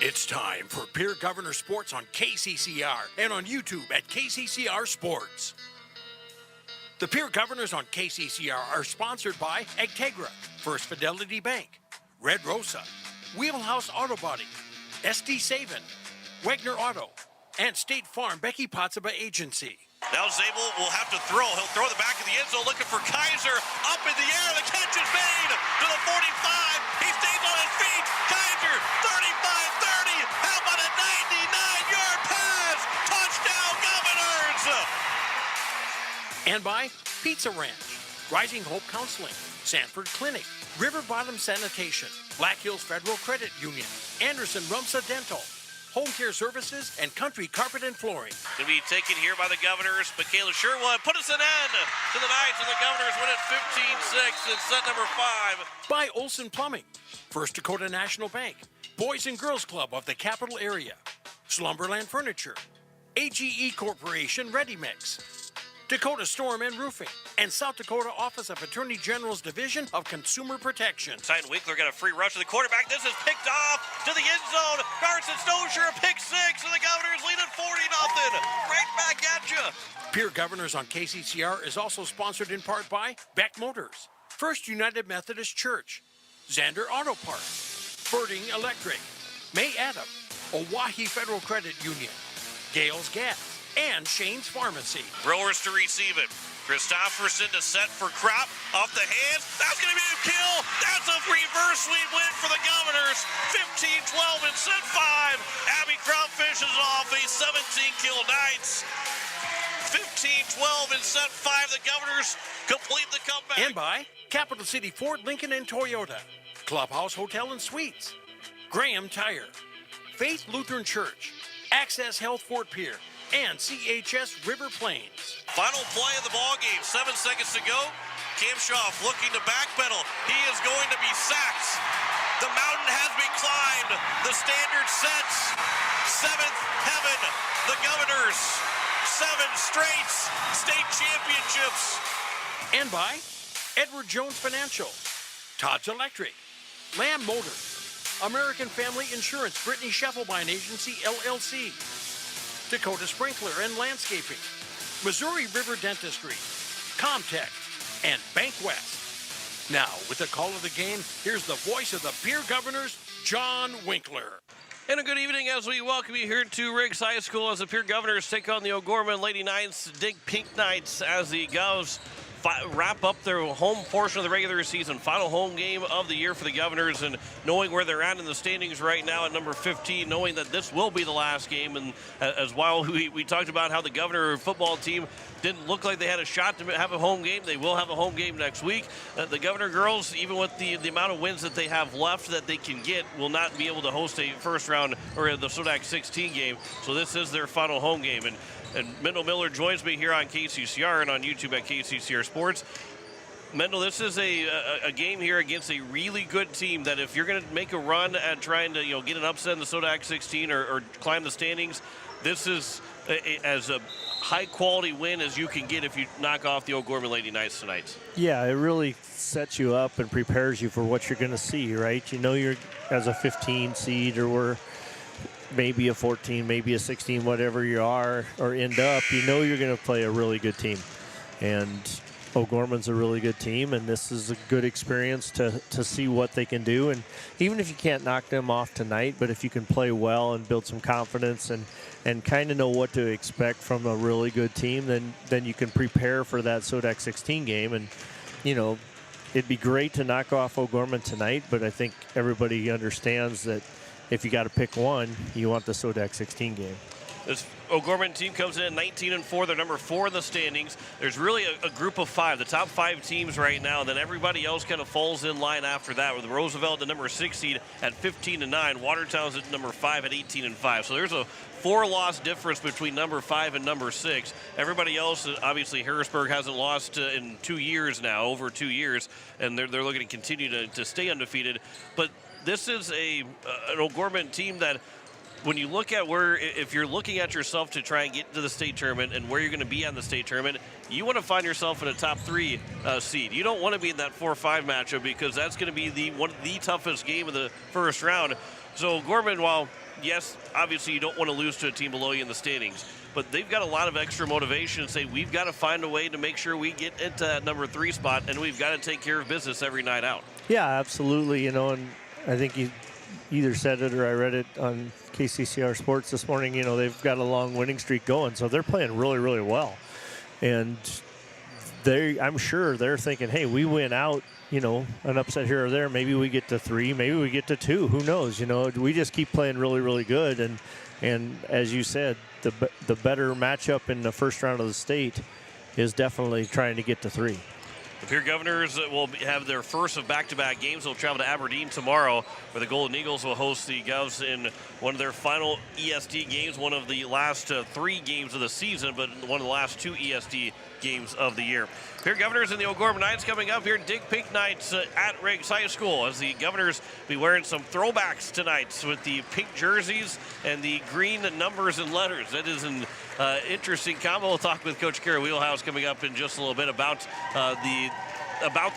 It's time for Pierre Governor Sports on KCCR and on YouTube at KCCR Sports. The Pierre Governors on KCCR are sponsored by Agtegra, First Fidelity Bank, Red Rosa, Wheelhouse Auto Body, SD Savin, Wagner Auto, and State Farm Becky Potsaba Agency. Now Zabel will have to throw. He'll throw the back of the end zone looking for Kaiser. Up in the air, the catch is made to the 45. He stays on his feet. Kaiser, 35-30. How about a 99-yard pass? Touchdown, Governors! And by Pizza Ranch, Rising Hope Counseling, Sanford Clinic, River Bottom Sanitation, Black Hills Federal Credit Union, Anderson Rumsa Dental, Home Care Services, and Country Carpet and Flooring. To be taken here by the Governors. Michaela Sherwood put us an end to the Knights, and the Governors win it 15-6 in set number 5. By Olson Plumbing, First Dakota National Bank, Boys and Girls Club of the Capital Area, Slumberland Furniture, AGE Corporation Ready Mix, Dakota Storm and Roofing, and South Dakota Office of Attorney General's Division of Consumer Protection. Tyden Winkler got a free rush to the quarterback. This is picked off to the end zone. Carson Stosher, a pick 6, and the Governors lead at 40-0. Right back at you. Pierre Governors on KCCR is also sponsored in part by Beck Motors, First United Methodist Church, Zander Auto Parts, Birding Electric, May Adam, Oahe Federal Credit Union, Gales Gas, and Shane's Pharmacy. Throwers to receive it. Christofferson to set for Kropp. Off the hands. That's going to be a kill. That's a reverse sweep win for the Governors. 15-12 in set 5. Abby Kropp finishes off a 17-kill Knights. 15-12 in set 5. The Governors complete the comeback. And by Capital City Ford, Lincoln, and Toyota, Clubhouse Hotel and Suites, Graham Tire, Faith Lutheran Church, Access Health Fort Pierre, and CHS River Plains. Final play of the ball game. 7 seconds to go. Kamshoff looking to backpedal. He is going to be sacked. The mountain has been climbed. The standard sets. 7th heaven. The Governors. 7 straight state championships. And by Edward Jones Financial, Todd's Electric, Lamb Motors, American Family Insurance, Brittany Scheffelbein Agency, LLC, Dakota Sprinkler and Landscaping, Missouri River Dentistry, Comtech, and Bank West. Now, with the call of the game, here's the voice of the Pierre Governors, John Winkler. And a good evening as we welcome you here to Riggs High School as the Pierre Governors take on the O'Gorman Lady Knights, Dig Pink Knights, as the Govs wrap up their home portion of the regular season, final home game of the year for the Governors, and knowing where they're at in the standings right now at number 15, knowing that this will be the last game, and as while we talked about how the Governor football team didn't look like they had a shot to have a home game, they will have a home game next week. The Governor girls, even with the amount of wins that they have left that they can get, will not be able to host a first round or the Sodak 16 game, so this is their final home game. And Mendel Miller joins me here on KCCR and on YouTube at KCCR Sports. Mendel, this is a game here against a really good team that if you're going to make a run at trying to get an upset in the Sodak 16 or climb the standings, this is as a high-quality win as you can get if you knock off the O'Gorman Lady Knights tonight. Yeah, it really sets you up and prepares you for what you're going to see, right? You know you're as a 15 seed or we're maybe a 14, maybe a 16, whatever you are or end up, you know you're going to play a really good team. And O'Gorman's a really good team, and this is a good experience to see what they can do. And even if you can't knock them off tonight, but if you can play well and build some confidence and kind of know what to expect from a really good team, then you can prepare for that Sodak 16 game. And, it'd be great to knock off O'Gorman tonight, but I think everybody understands that if you got to pick one, you want the Sodak 16 game. This O'Gorman team comes in at 19-4. They're number 4 in the standings. There's really a group of 5, the top 5 teams right now. And then everybody else kind of falls in line after that, with Roosevelt, the number 6 seed, at 15-9. Watertown's at number 5 at 18-5. So there's a 4-loss difference between number 5 and number 6. Everybody else, obviously, Harrisburg hasn't lost in 2 years now, over 2 years, and they're looking to continue to stay undefeated. But this is an O'Gorman team that, when you look at if you're looking at yourself to try and get to the state tournament and where you're going to be on the state tournament, you want to find yourself in a top 3 seed. You don't want to be in that 4-5 matchup because that's going to be one of the toughest game of the first round. So O'Gorman, while yes, obviously you don't want to lose to a team below you in the standings, but they've got a lot of extra motivation to say we've got to find a way to make sure we get into that number 3 spot, and we've got to take care of business every night out. Yeah, absolutely. You know, and I think you either said it or I read it on KCCR Sports this morning. You know, they've got a long winning streak going, so they're playing really, really well. And I'm sure they're thinking, hey, we win out, you know, an upset here or there. Maybe we get to 3, maybe we get to 2. Who knows? You know, we just keep playing really, really good. And as you said, the better matchup in the first round of the state is definitely trying to get to 3. The Pierre Governors will have their first of back-to-back games. They'll travel to Aberdeen tomorrow, where the Golden Eagles will host the Govs in one of their final ESD games, one of the last 3 games of the season, but one of the last 2 ESD games of the year. Pierre Governors and the O'Gorman Knights coming up here. Dig Pink Knights at Riggs High School, as the Governors be wearing some throwbacks tonight with the pink jerseys and the green numbers and letters. That is an interesting combo. We'll talk with Coach Kara Wheelhouse coming up in just a little bit about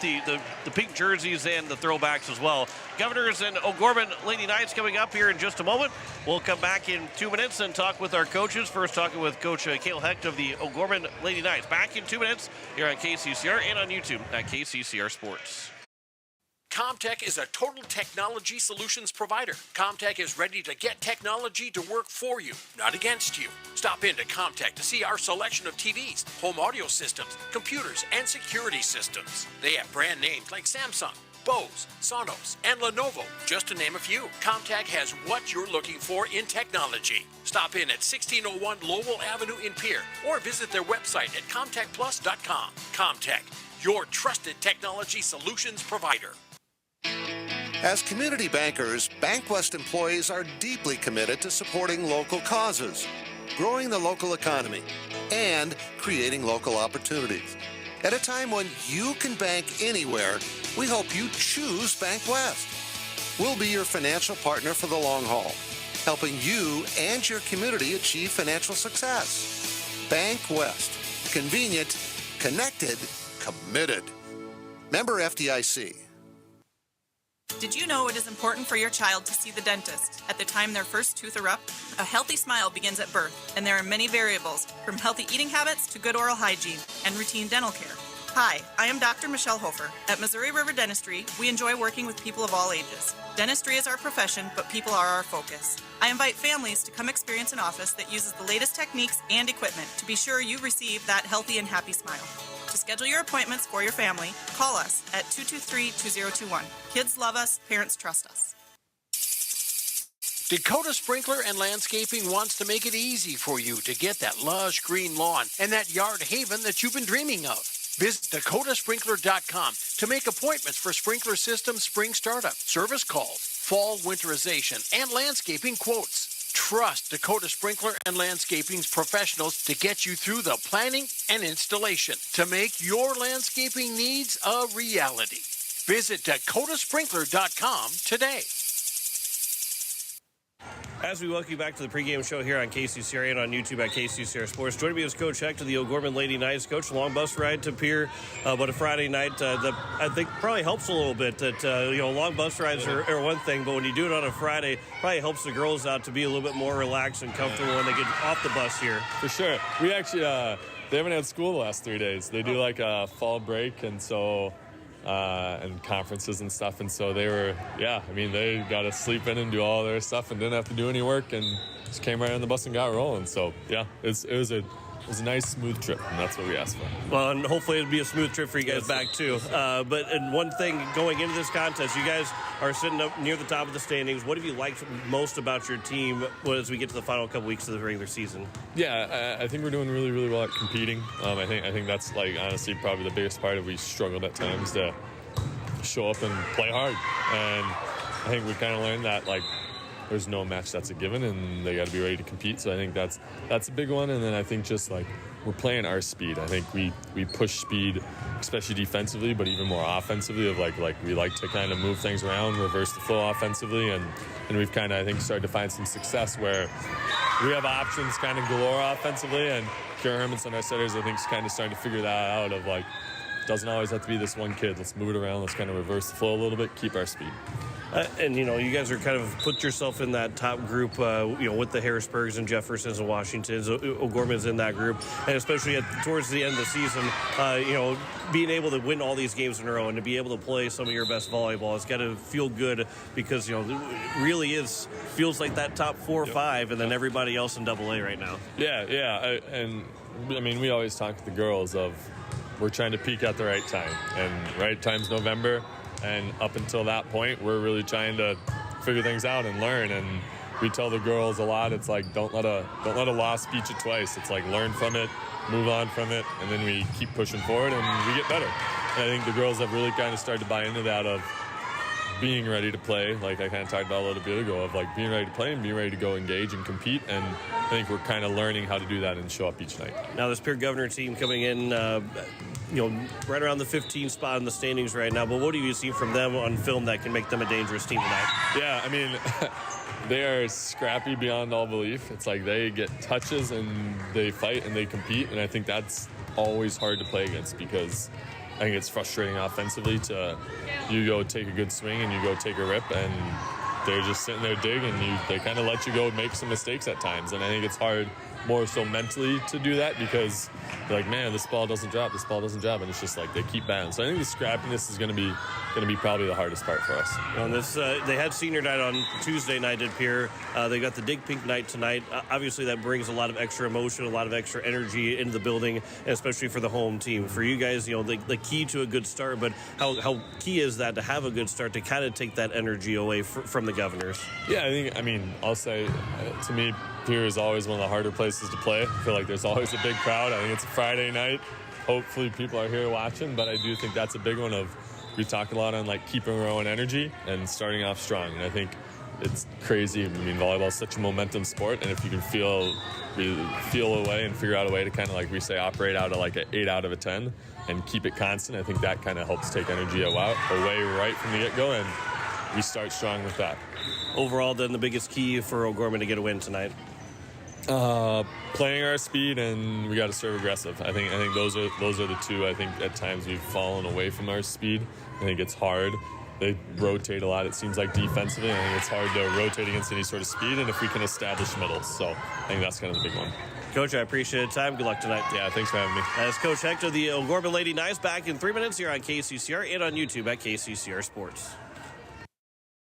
the pink jerseys and the throwbacks as well. Governors and O'Gorman Lady Knights coming up here in just a moment. We'll come back in 2 minutes and talk with our coaches. First, talking with Coach Cale Hecht of the O'Gorman Lady Knights. Back in 2 minutes here on KCCR and on YouTube at KCCR Sports. Comtech is a total technology solutions provider. Comtech is ready to get technology to work for you, not against you. Stop into Comtech to see our selection of TVs, home audio systems, computers, and security systems. They have brand names like Samsung, Bose, Sonos, and Lenovo, just to name a few. Comtech has what you're looking for in technology. Stop in at 1601 Lowell Avenue in Pierre or visit their website at comtechplus.com. Comtech, your trusted technology solutions provider. As community bankers, BankWest employees are deeply committed to supporting local causes, growing the local economy, and creating local opportunities. At a time when you can bank anywhere, we hope you choose BankWest. We'll be your financial partner for the long haul, helping you and your community achieve financial success. BankWest. Convenient, connected, committed. Member FDIC. Did you know it is important for your child to see the dentist at the time their first tooth erupts? A healthy smile begins at birth, and there are many variables, from healthy eating habits to good oral hygiene and routine dental care. Hi, I am Dr. Michelle Hofer. At Missouri River Dentistry, we enjoy working with people of all ages. Dentistry is our profession, but people are our focus. I invite families to come experience an office that uses the latest techniques and equipment to be sure you receive that healthy and happy smile. To schedule your appointments for your family, call us at 223-2021. Kids love us, parents trust us. Dakota Sprinkler and Landscaping wants to make it easy for you to get that lush green lawn and that yard haven that you've been dreaming of. Visit dakotasprinkler.com to make appointments for sprinkler system spring startup, service calls, fall winterization, and landscaping quotes. Trust Dakota Sprinkler and Landscaping's professionals to get you through the planning and installation to make your landscaping needs a reality. Visit dakotasprinkler.com today. As we welcome you back to the pregame show here on KCCR and on YouTube at KCCR Sports, joining me is Coach Hecht of the O'Gorman Lady Knights. Coach, long bus ride to Pierre, but a Friday night that I think probably helps a little bit. That long bus rides are one thing, but when you do it on a Friday, probably helps the girls out to be a little bit more relaxed and comfortable when they get off the bus here. For sure. We actually they haven't had school the last 3 days. They do like a fall break, and so. And conferences and stuff, and so they got to sleep in and do all their stuff and didn't have to do any work and just came right on the bus and got rolling. So yeah, it was a nice smooth trip, and that's what we asked for. Well, and hopefully it'll be a smooth trip for you guys back too. And one thing going into this contest, you guys are sitting up near the top of the standings. What have you liked most about your team as we get to the final couple weeks of the regular season? Yeah, I think we're doing really, really well at competing. I think that's honestly probably the biggest part of we struggled at times to show up and play hard. And I think we kind of learned that there's no match that's a given, and they got to be ready to compete. So I think that's a big one. And then I think just we're playing our speed. I think we push speed, especially defensively, but even more offensively. Of we like to kind of move things around, reverse the flow offensively, and we've kind of I think started to find some success where we have options kind of galore offensively. And Kara Hermanson, our setters, I think is kind of starting to figure that out of doesn't always have to be this one kid. Let's move it around. Let's kind of reverse the flow a little bit, keep our speed. And, you guys are kind of put yourself in that top group, with the Harrisburgs and Jeffersons and Washingtons. O'Gorman's in that group. And especially towards the end of the season, being able to win all these games in a row and to be able to play some of your best volleyball, it's got to feel good because, it really feels like that top 4 or 5 and then everybody else in AA right now. Yeah. We always talk to the girls of we're trying to peak at the right time. And right time's November. And up until that point, we're really trying to figure things out and learn. And we tell the girls a lot. It's like don't let a loss beat you twice. It's like learn from it, move on from it, and then we keep pushing forward and we get better. And I think the girls have really kind of started to buy into that of being ready to play, like I kind of talked about a little bit ago, of like being ready to play and being ready to go engage and compete. And I think we're kind of learning how to do that and show up each night. Now this Pierre Governor team coming in, right around the 15th spot in the standings right now. But what have you seen from them on film that can make them a dangerous team tonight? Yeah, they are scrappy beyond all belief. It's like they get touches and they fight and they compete. And I think that's always hard to play against because I think it's frustrating offensively to you go take a good swing and you go take a rip and they're just sitting there digging. They kind of let you go make some mistakes at times. And I think it's hard more so mentally to do that because you're like, man, this ball doesn't drop. And it's just like they keep battling. So I think the scrappiness is going to be probably the hardest part for us. On this, they had senior night on Tuesday night at Pierre. They got the Dig Pink night tonight. Obviously, that brings a lot of extra emotion, a lot of extra energy into the building, and especially for the home team. For you guys, the key to a good start, but how key is that to have a good start to kind of take that energy away from the Governors? Yeah, I'll say, to me, Pierre is always one of the harder places to play. I feel like there's always a big crowd. I think it's a Friday night. Hopefully people are here watching, but I do think that's a big one of, we talk a lot on like keeping our own energy and starting off strong. And I think it's crazy. Volleyball is such a momentum sport, and if you can feel a way and figure out a way to kind of, like we say, operate out of like an 8 out of a 10 and keep it constant, I think that kind of helps take energy away right from the get-go, and we start strong with that. Overall, then, the biggest key for O'Gorman to get a win tonight? Playing our speed, and we got to serve aggressive. I think those are the two. I think at times we've fallen away from our speed. I think it's hard. They rotate a lot, it seems like, defensively. I think it's hard to rotate against any sort of speed, and if we can establish middles. So I think that's kind of the big one. Coach, I appreciate the time. Good luck tonight. Yeah, thanks for having me. As Coach Hector, the O'Gorman Lady Knights, back in 3 minutes here on KCCR and on YouTube at KCCR Sports.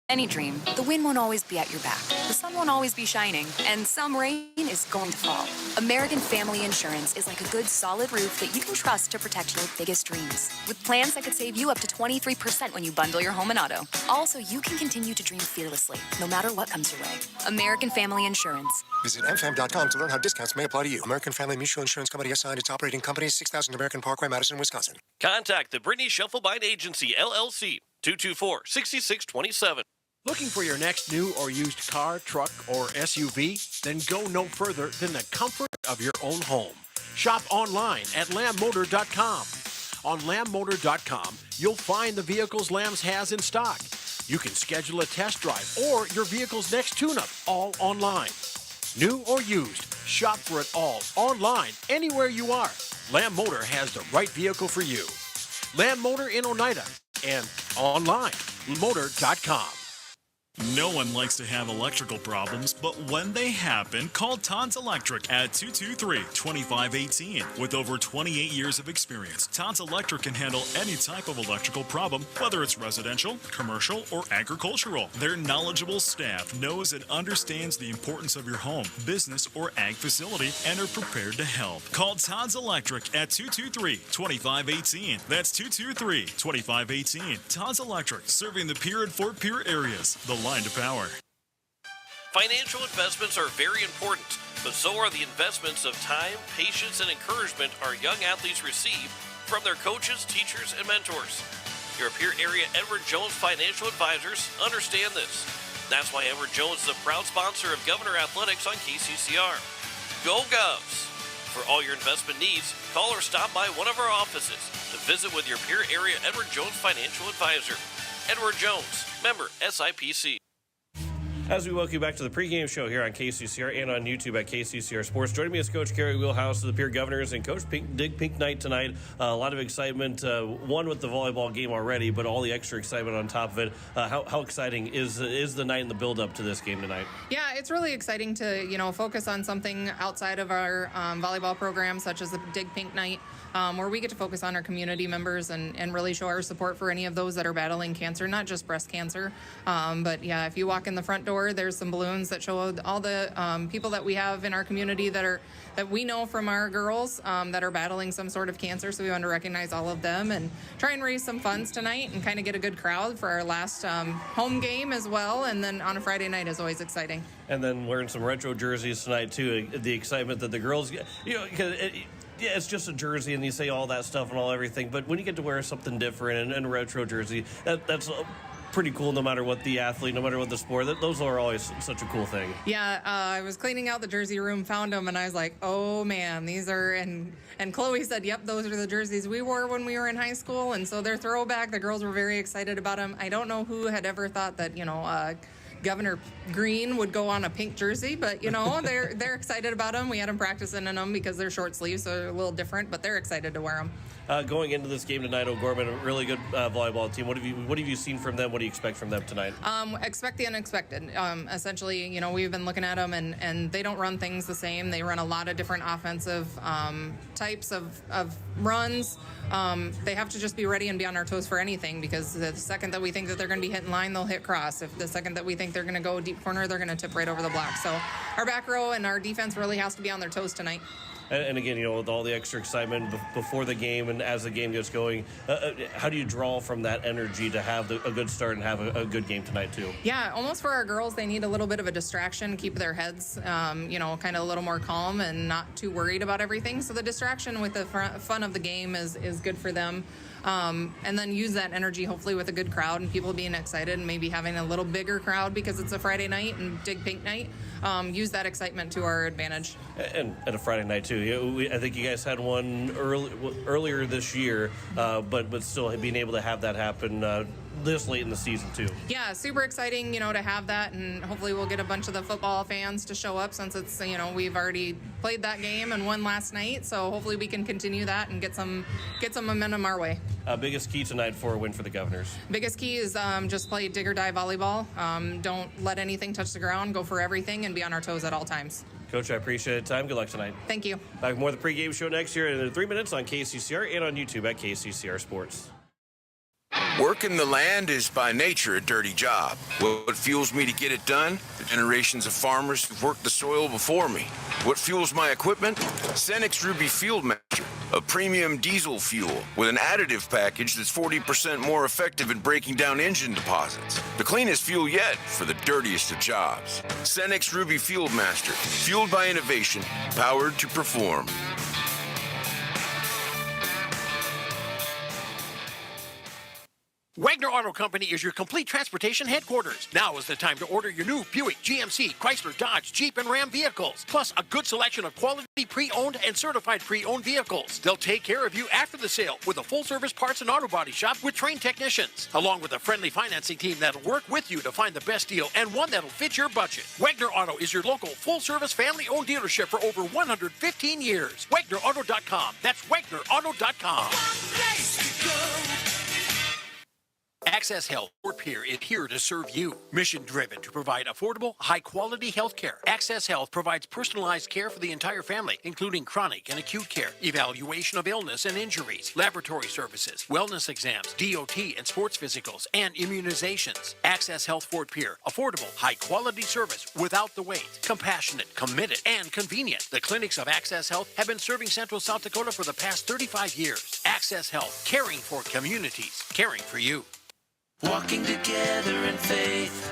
Any dream, the wind won't always be at your back. The sun won't always be shining, and some rain is going to fall. American Family Insurance is like a good, solid roof that you can trust to protect your biggest dreams. With plans that could save you up to 23% when you bundle your home and auto. Also, you can continue to dream fearlessly, no matter what comes your way. American Family Insurance. Visit mfam.com to learn how discounts may apply to you. American Family Mutual Insurance Company assigned its operating company, 6000 American Parkway, Madison, Wisconsin. Contact the Brittany Shufflebine Agency, LLC, 224-6627. Looking for your next new or used car, truck, or SUV? Then go no further than the comfort of your own home. Shop online at lambmotor.com. On lambmotor.com, you'll find the vehicles Lambs has in stock. You can schedule a test drive or your vehicle's next tune-up, all online. New or used, shop for it all online, anywhere you are. Lamb Motor has the right vehicle for you. Lamb Motor in Oneida and online, motor.com. No one likes to have electrical problems, but when they happen, call Todd's Electric at 223-2518. With over 28 years of experience, Todd's Electric can handle any type of electrical problem, whether it's residential, commercial, or agricultural. Their knowledgeable staff knows and understands the importance of your home, business, or ag facility and are prepared to help. Call Todd's Electric at 223-2518. That's 223-2518. Todd's Electric, serving the Pierre and Fort Pierre areas. The line to power. Financial investments are very important, but so are the investments of time, patience, and encouragement our young athletes receive from their coaches, teachers, and mentors. Your Pierre area Edward Jones Financial Advisors understand this. That's why Edward Jones is a proud sponsor of Governor Athletics on KCCR. Go Govs! For all your investment needs, call or stop by one of our offices to visit with your Pierre area Edward Jones Financial Advisor. Edward Jones, member SIPC. As we welcome you back to the pregame show here on KCCR and on YouTube at KCCR Sports. Joining me is Coach Kerry Wheelhouse of the Pierre Governors and Coach Dig Pink Night tonight. A lot of excitement, one with the volleyball game already, but all the extra excitement on top of it. How exciting is the night and the build-up to this game tonight? Yeah, it's really exciting to, focus on something outside of our volleyball program, such as the Dig Pink Night, where we get to focus on our community members and really show our support for any of those that are battling cancer, not just breast cancer. But yeah, if you walk in the front door, there's some balloons that show all the people that we have in our community that we know from our girls that are battling some sort of cancer. So we want to recognize all of them and try and raise some funds tonight and kind of get a good crowd for our last home game as well. And then on a Friday night is always exciting. And then wearing some retro jerseys tonight too. The excitement that the girls get, because yeah, it's just a jersey, and you say all that stuff and everything. But when you get to wear something different and retro jersey, that's pretty cool. No matter what the athlete, no matter what the sport, those are always such a cool thing. Yeah, I was cleaning out the jersey room, found them, and I was like, oh man, these are. And Chloe said, yep, those are the jerseys we wore when we were in high school, and so they're throwback. The girls were very excited about them. I don't know who had ever thought that Governor Green would go on a pink jersey, but they're excited about them. We had them practicing in them because they're short sleeves, so they're a little different, but they're excited to wear them. Going into this game tonight, O'Gorman, a really good volleyball team. What have you seen from them? What do you expect from them tonight? Expect the unexpected. Essentially, we've been looking at them, and they don't run things the same. They run a lot of different offensive types of runs. They have to just be ready and be on our toes for anything, because the second that we think that they're going to be hitting line, they'll hit cross. If the second that we think they're going to go deep corner, they're going to tip right over the block. So our back row and our defense really has to be on their toes tonight. And again, with all the extra excitement before the game and as the game gets going, how do you draw from that energy to have a good start and have a good game tonight too? Yeah, almost for our girls, they need a little bit of a distraction, keep their heads, kind of a little more calm and not too worried about everything. So the distraction with the fun of the game is good for them. And then use that energy, hopefully, with a good crowd and people being excited and maybe having a little bigger crowd because it's a Friday night and Dig Pink Night. Use that excitement to our advantage. And at a Friday night, too. I think you guys had one earlier this year, but still being able to have that happen this late in the season, too. Yeah, super exciting, to have that, and hopefully we'll get a bunch of the football fans to show up since it's, we've already played that game and won last night, so hopefully we can continue that and get some momentum our way. Biggest key tonight for a win for the Governors? Biggest key is just play dig or die volleyball. Don't let anything touch the ground, go for everything, and be on our toes at all times. Coach, I appreciate the time. Good luck tonight. Thank you. Back with more of the pregame show next year in 3 minutes on KCCR and on YouTube at KCCR Sports. Working the land is by nature a dirty job. What fuels me to get it done? The generations of farmers who've worked the soil before me. What fuels my equipment? Cenex Ruby Field Master, a premium diesel fuel with an additive package that's 40% more effective in breaking down engine deposits. The cleanest fuel yet for the dirtiest of jobs. Cenex Ruby Field Master, fueled by innovation, powered to perform. Wagner Auto Company is your complete transportation headquarters. Now is the time to order your new Buick, GMC, Chrysler, Dodge, Jeep, and Ram vehicles, plus a good selection of quality pre-owned and certified pre-owned vehicles. They'll take care of you after the sale with a full-service parts and auto body shop with trained technicians, along with a friendly financing team that'll work with you to find the best deal and one that'll fit your budget. Wagner Auto is your local full-service family-owned dealership for over 115 years. WagnerAuto.com. That's WagnerAuto.com. One place to go. Access Health Fort Pierre is here to serve you. Mission-driven to provide affordable, high-quality health care. Access Health provides personalized care for the entire family, including chronic and acute care, evaluation of illness and injuries, laboratory services, wellness exams, DOT and sports physicals, and immunizations. Access Health Fort Pierre. Affordable, high-quality service without the wait. Compassionate, committed, and convenient. The clinics of Access Health have been serving Central South Dakota for the past 35 years. Access Health, caring for communities, caring for you. Walking together in faith,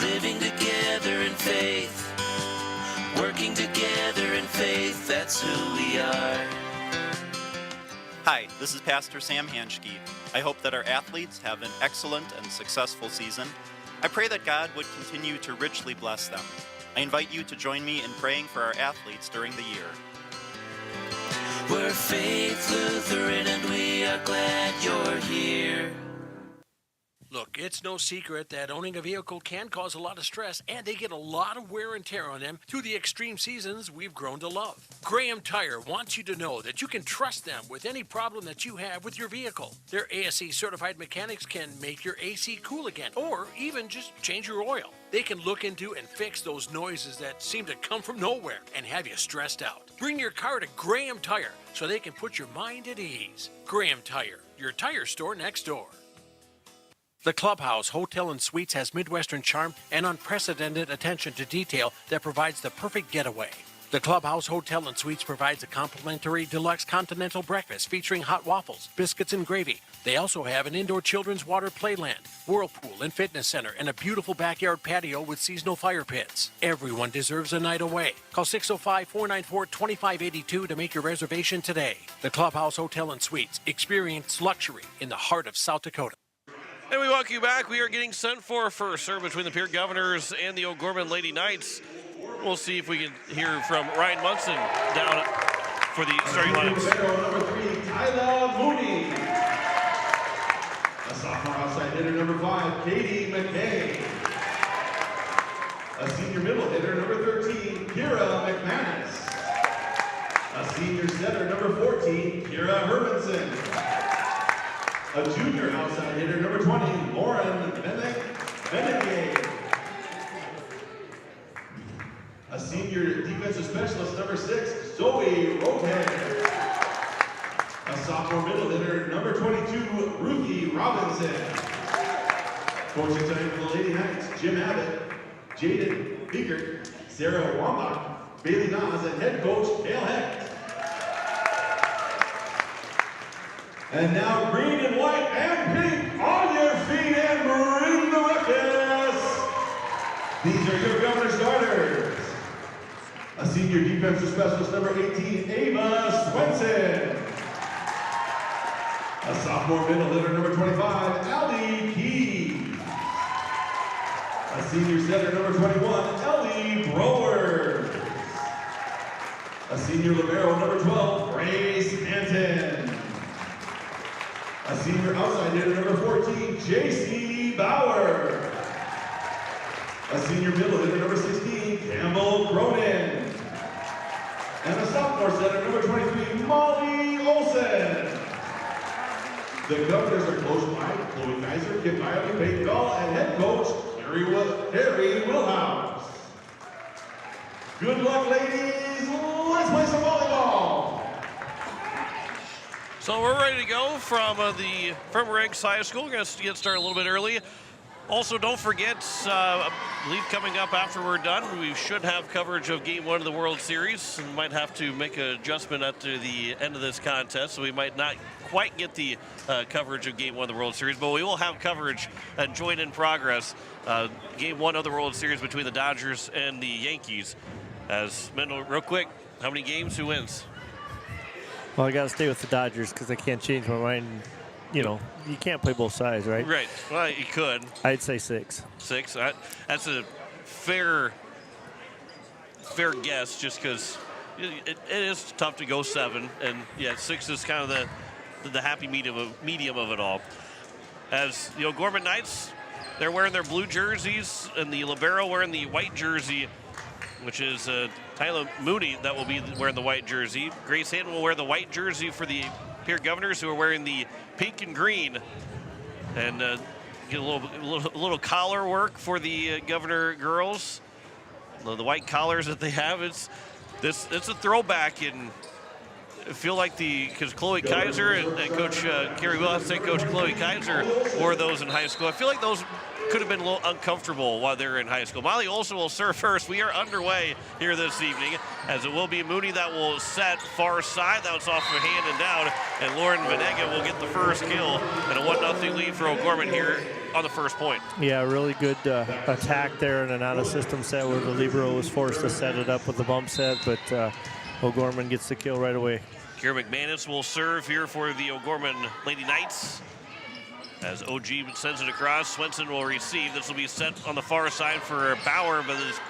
living together in faith, working together in faith, that's who we are. Hi, this is Pastor Sam Hanschke. I hope that our athletes have an excellent and successful season. I pray that God would continue to richly bless them. I invite you to join me in praying for our athletes during the year. We're Faith Lutheran and we are glad you're here. Look, it's no secret that owning a vehicle can cause a lot of stress, and they get a lot of wear and tear on them through the extreme seasons we've grown to love. Graham Tire wants you to know that you can trust them with any problem that you have with your vehicle. Their ASE certified mechanics can make your AC cool again, or even just change your oil. They can look into and fix those noises that seem to come from nowhere and have you stressed out. Bring your car to Graham Tire so they can put your mind at ease. Graham Tire, your tire store next door. The Clubhouse Hotel and Suites has Midwestern charm and unprecedented attention to detail that provides the perfect getaway. The Clubhouse Hotel and Suites provides a complimentary deluxe continental breakfast featuring hot waffles, biscuits, and gravy. They also have an indoor children's water playland, whirlpool and fitness center, and a beautiful backyard patio with seasonal fire pits. Everyone deserves a night away. Call 605-494-2582 to make your reservation today. The Clubhouse Hotel and Suites. Experience luxury in the heart of South Dakota. And we welcome you back. We are getting sent for a first serve between the Pierre Governors and the O'Gorman Lady Knights. We'll see if we can hear from Ryan Munson down for the starting lineups. Number 3, Tyler Mooney. A sophomore outside hitter, number 5, Katie McKay. A senior middle hitter, number 13, Kira McManus. A senior setter, number 14, Kira Hermanson. A junior outside hitter, number 20, Lauren Benegay. A senior defensive specialist, number 6, Zoe Roten. A sophomore middle hitter, number 22, Ruthie Robinson. Coaching tonight for the Lady Knights, Jim Abbott, Jaden Biegert, Sarah Wambach, Bailey Nas, and head coach, Dale Hecht. And now green and white and pink on your feet and bring the ruckus. These are your Governor starters. A senior defensive specialist, number 18, Ava Swenson. A sophomore middle hitter, number 25, Allie Key. A senior setter, number 21, Ellie Browers. A senior libero, number 12, Grace Anton. A senior outside hitter, number 14, JC Bauer. A senior middle hitter, number 16, Campbell Cronin. And a sophomore setter, number 23, Molly Olsen. The Governors are coached by Chloe Kaiser, Kim Miley, Peyton Bell, and head coach Harry Wilhouse. Good luck, ladies. Let's play some volleyball. So we're ready to go from Riggs High School. We're going to get started a little bit early. Also, don't forget, I believe coming up after we're done, we should have coverage of Game 1 of the World Series. And might have to make an adjustment after the end of this contest, so we might not quite get the coverage of Game 1 of the World Series, but we will have coverage and join in progress. Game 1 of the World Series between the Dodgers and the Yankees. As Mendel, real quick, how many games, who wins? Well, I got to stay with the Dodgers because I can't change my mind. You know, you can't play both sides, right? Right. Well, you could. I'd say 6. 6. That's a fair guess, just because it is tough to go 7, and yeah, 6 is kind of the happy medium of it all. As the O'Gorman Knights, they're wearing their blue jerseys, and the libero wearing the white jersey, which is Tyler Mooney that will be wearing the white jersey. Grace Hayden will wear the white jersey for the Pierre Governors, who are wearing the pink and green, and get a little collar work for the Governor girls. The white collars that they have, it's a throwback, and I feel like because Chloe Kaiser and Coach Kerry Willis, Coach Chloe Kaiser wore those in high school. I feel like those could have been a little uncomfortable while they were in high school. Molly Olsen will serve first. We are underway here this evening, as it will be Mooney that will set far side. That's off of a hand and down, and Lauren Venega will get the first kill, and a 1-0 lead for O'Gorman here on the first point. Yeah, really good attack there and an out-of-system set where the libero was forced to set it up with the bump set, but O'Gorman gets the kill right away. Kira McManus will serve here for the O'Gorman Lady Knights. As OG sends it across, Swenson will receive. This will be set on the far side for Bauer, but it's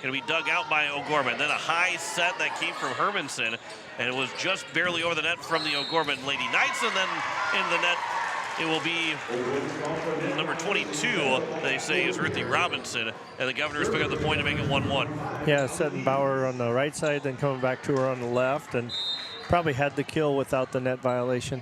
going to be dug out by O'Gorman. Then a high set that came from Hermanson, and it was just barely over the net from the O'Gorman Lady Knights, and then in the net it will be number 22, they say, is Ruthie Robinson, and the Governors pick up the point to make it 1-1. Yeah, setting Bauer on the right side, then coming back to her on the left, and probably had the kill without the net violation.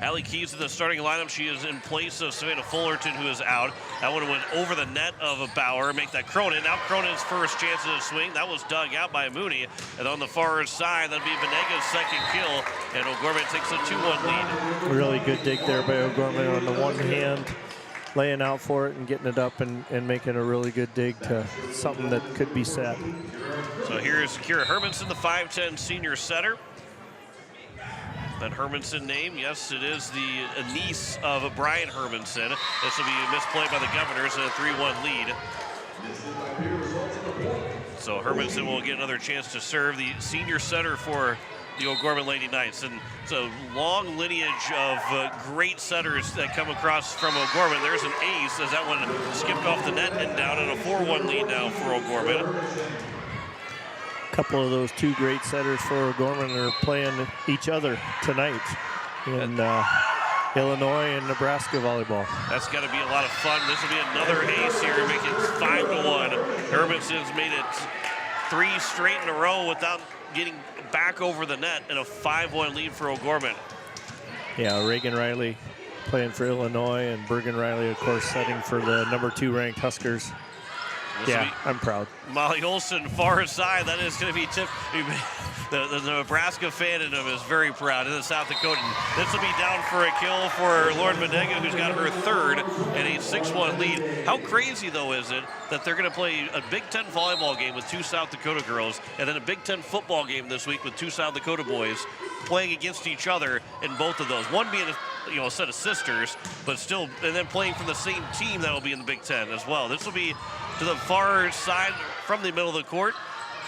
Allie Keys in the starting lineup. She is in place of Savannah Fullerton, who is out. That one went over the net of Bauer, make that Cronin. Now Cronin's first chance of the swing. That was dug out by Mooney. And on the far side, that'll be Venega's second kill. And O'Gorman takes a 2-1 lead. Really good dig there by O'Gorman on the one hand, laying out for it and getting it up and making a really good dig to something that could be set. So here's Kira Hermanson, the 5'10 senior setter. That Hermanson name, yes, it is the niece of Brian Hermanson. This will be misplayed by the Governors, a 3-1 lead. So Hermanson will get another chance to serve, the senior setter for the O'Gorman Lady Knights. And it's a long lineage of great setters that come across from O'Gorman. There's an ace as that one skipped off the net and down, and a 4-1 lead now for O'Gorman. A couple of those two great setters for O'Gorman are playing each other tonight in Illinois and Nebraska volleyball. That's got to be a lot of fun. This will be another ace here, make it 5-1. Hermanson's made it 3 straight in a row without getting back over the net, and a 5-1 lead for O'Gorman. Yeah, Reagan Riley playing for Illinois, and Bergen Riley, of course, setting for the number 2 ranked Huskers. Yeah, I'm proud. Molly Olson, far side. That is going to be tipped. The Nebraska fan in him is very proud. And the South Dakotan. This will be down for a kill for Lauren Benega, who's got her third and a 6-1 lead. How crazy, though, is it that they're going to play a Big Ten volleyball game with 2 South Dakota girls and then a Big Ten football game this week with 2 South Dakota boys playing against each other in both of those? One being a set of sisters, but still, and then playing for the same team that will be in the Big Ten as well. This will be to the far side from the middle of the court.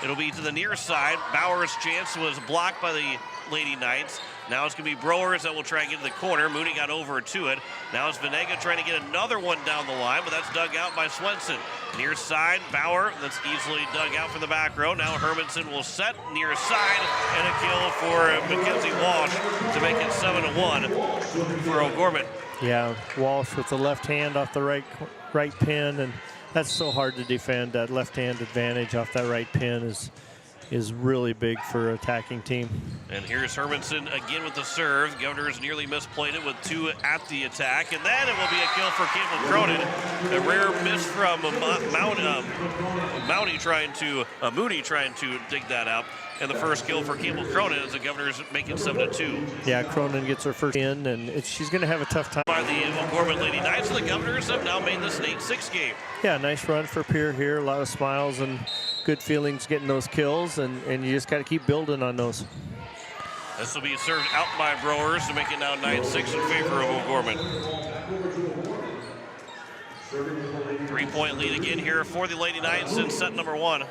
It'll be to the near side. Bauer's chance was blocked by the Lady Knights. Now it's going to be Browers that will try and get to the corner. Mooney got over to it. Now it's Venega trying to get another one down the line, but that's dug out by Swenson. Near side, Bauer, that's easily dug out from the back row. Now Hermanson will set near side, and a kill for Mackenzie Walsh to make it 7-1 for O'Gorman. Yeah, Walsh with the left hand off the right pin, and that's so hard to defend. That left-hand advantage off that right pin is really big for an attacking team. And here's Hermanson again with the serve. Governors nearly misplayed it with 2 at the attack, and then it will be a kill for Campbell Cronin. A rare miss from Mooney trying to dig that out. And the first kill for Campbell Cronin as the Governors make it 7-2. Yeah, Cronin gets her first in, and she's going to have a tough time. By the O'Gorman Lady Knights, the Governors have now made this an 8-6 game. Yeah, nice run for Pierre here. A lot of smiles and good feelings getting those kills, and you just got to keep building on those. This will be served out by Browers to make it now 9-6 in favor of O'Gorman. 3-point lead again here for the Lady Knights in set number 1.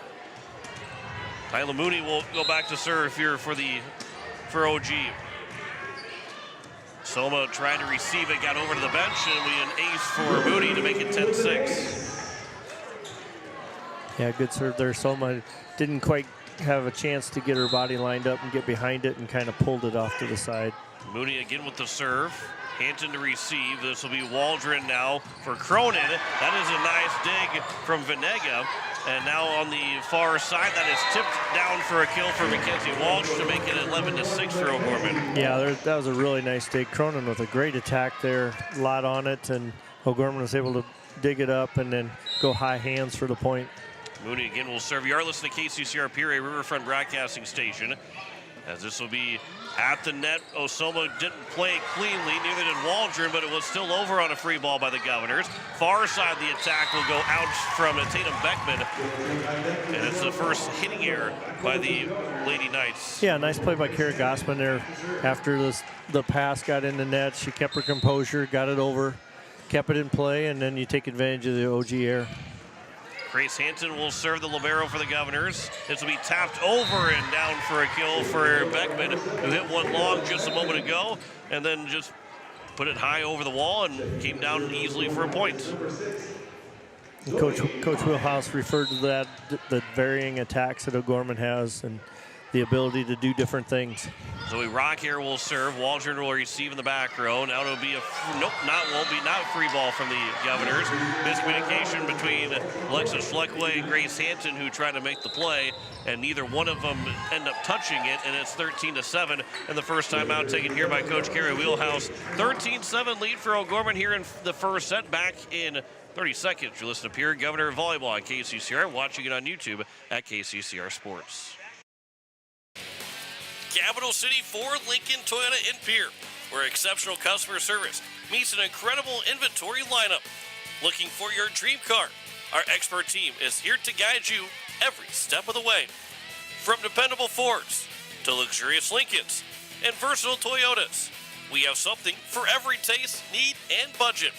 Tyler Mooney will go back to serve here for OG. Soma tried to receive it, got over to the bench, and we an ace for Mooney to make it 10-6. Yeah, good serve there. Soma didn't quite have a chance to get her body lined up and get behind it, and kind of pulled it off to the side. Mooney again with the serve. Hanton to receive. This will be Waldron now for Cronin. That is a nice dig from Venega. And now on the far side, that is tipped down for a kill for Mackenzie Walsh to make it 11-6 for O'Gorman. Yeah, that was a really nice dig. Cronin with a great attack there, a lot on it, and O'Gorman was able to dig it up and then go high hands for the point. Mooney again will serve. You are listening to KCCR Pierre Riverfront Broadcasting Station. As this will be at the net. Osoma didn't play it cleanly, neither did Waldron, but it was still over on a free ball by the Governors. Far side of the attack will go out from Tatum Beckman. And it's the first hitting error by the Lady Knights. Yeah, nice play by Kara Gossman there. After the pass got in the net, she kept her composure, got it over, kept it in play, and then you take advantage of the OG error. Grace Hanton will serve the libero for the Governors. This will be tapped over and down for a kill for Beckman, who hit one long just a moment ago, and then just put it high over the wall and came down easily for a point. Coach Wheelhouse referred to that, the varying attacks that O'Gorman has, and the ability to do different things. Zoe Rock here will serve. Waldron will receive in the back row. Now it'll be not free ball from the Governors. Miscommunication between Alexis Fleckway and Grace Hanson, who tried to make the play, and neither one of them end up touching it, and it's 13-7. And the first time out taken here by Coach Carrie Wheelhouse. 13-7 lead for O'Gorman here in the first set. Back in 30 seconds. You listen to Pierre, Governor of Volleyball on KCCR, watching it on YouTube at KCCR Sports. Capital City Ford, Lincoln, Toyota, and Pierre, where exceptional customer service meets an incredible inventory lineup. Looking for your dream car? Our expert team is here to guide you every step of the way. From dependable Fords to luxurious Lincolns and versatile Toyotas, we have something for every taste, need, and budget.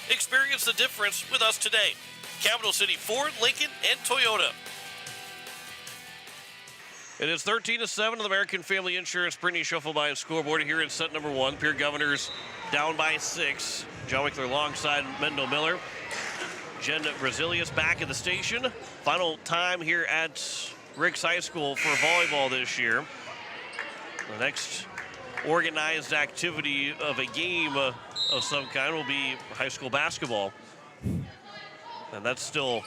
Experience the difference with us today. Capital City Ford, Lincoln, and Toyota. It is 13-7 of the American Family Insurance Brittany Schuffelbein scoreboard here in set number 1. Pierre Governors down by 6. John Wickler alongside Mendel Miller. Jen Brazilius back at the station. Final time here at Riggs High School for volleyball this year. The next organized activity of a game of some kind will be high school basketball. And that's still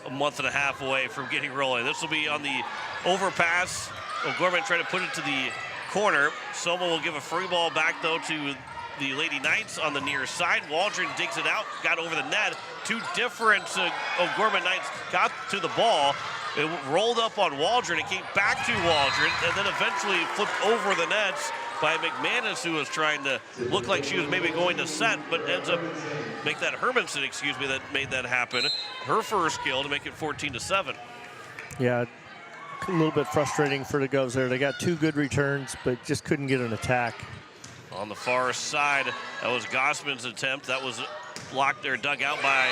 a month and a half away from getting rolling. This will be on the overpass. O'Gorman trying to put it to the corner. Soma will give a free ball back, though, to the Lady Knights on the near side. Waldron digs it out, got over the net. Two different O'Gorman Knights got to the ball. It rolled up on Waldron. It came back to Waldron, and then eventually flipped over the nets by McManus, who was trying to look like she was maybe going to set, but ends up make that Hermanson, that made that happen. Her first kill to make it 14-7. Yeah, a little bit frustrating for the Govs there. They got 2 good returns, but just couldn't get an attack. On the far side, that was Gossman's attempt. That was blocked or dug out by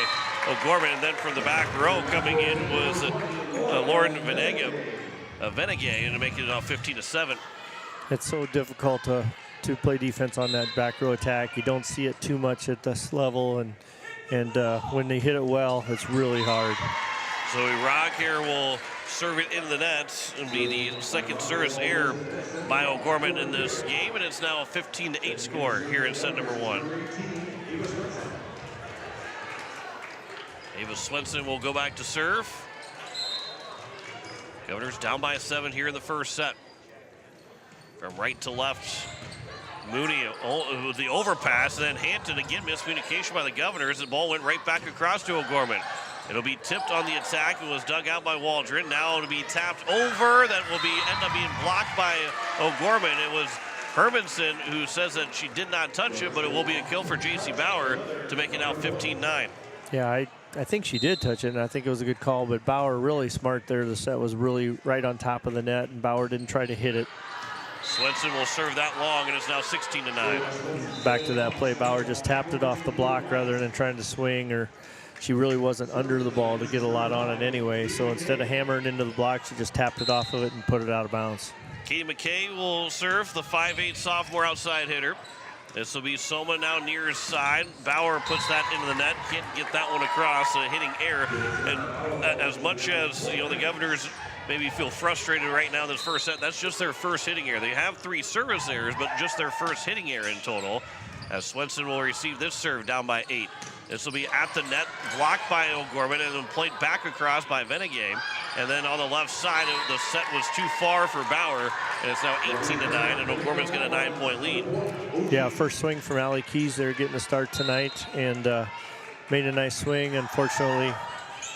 O'Gorman, and then from the back row coming in was Lauren Venegay, and to make it 15-7. It's so difficult to play defense on that back row attack. You don't see it too much at this level, and when they hit it well, it's really hard. Zoe Rock here will serve it into the nets and be the second service error by O'Gorman in this game, and it's now a 15-8 score here in set number 1. Ava Swenson will go back to serve. Governors down by 7 here in the first set. From right to left, Mooney with the overpass, and then Hampton again, miscommunication by the Governors. The ball went right back across to O'Gorman. It'll be tipped on the attack. It was dug out by Waldron. Now it'll be tapped over. That will end up being blocked by O'Gorman. It was Hermanson who says that she did not touch it, but it will be a kill for J.C. Bauer to make it now 15-9. Yeah, I think she did touch it, and I think it was a good call, but Bauer really smart there. The set was really right on top of the net, and Bauer didn't try to hit it. Swenson will serve that long, and it's now 16-9. Back to that play, Bauer just tapped it off the block rather than trying to swing, or she really wasn't under the ball to get a lot on it anyway. So instead of hammering into the block, she just tapped it off of it and put it out of bounds. Katie McKay will serve, the 5'8" sophomore outside hitter. This will be Soma now near his side. Bauer puts that into the net, can't get that one across, a hitting error. And as much as the Governors maybe feel frustrated right now this first set, that's just their first hitting error. They have 3 service errors, but just their first hitting error in total. As Swenson will receive this serve down by 8. This will be at the net, blocked by O'Gorman, and then played back across by Venegay. And then on the left side, the set was too far for Bauer, and it's now 18-9, and O'Gorman's got a 9-point lead. Yeah, first swing from Allie Keys there, getting the start tonight, and made a nice swing. Unfortunately,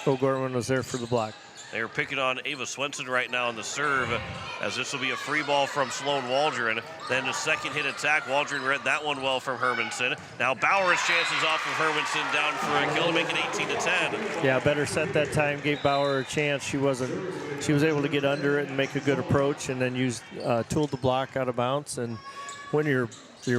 O'Gorman was there for the block. They're picking on Ava Swenson right now on the serve, as this will be a free ball from Sloan Waldron. Then a second hit attack. Waldron read that one well from Hermanson. Now Bauer's chances off of Hermanson, down for a kill to make it 18-10. Yeah, better set that time, gave Bauer a chance. She was able to get under it and make a good approach, and then tooled the block out of bounds. And when you're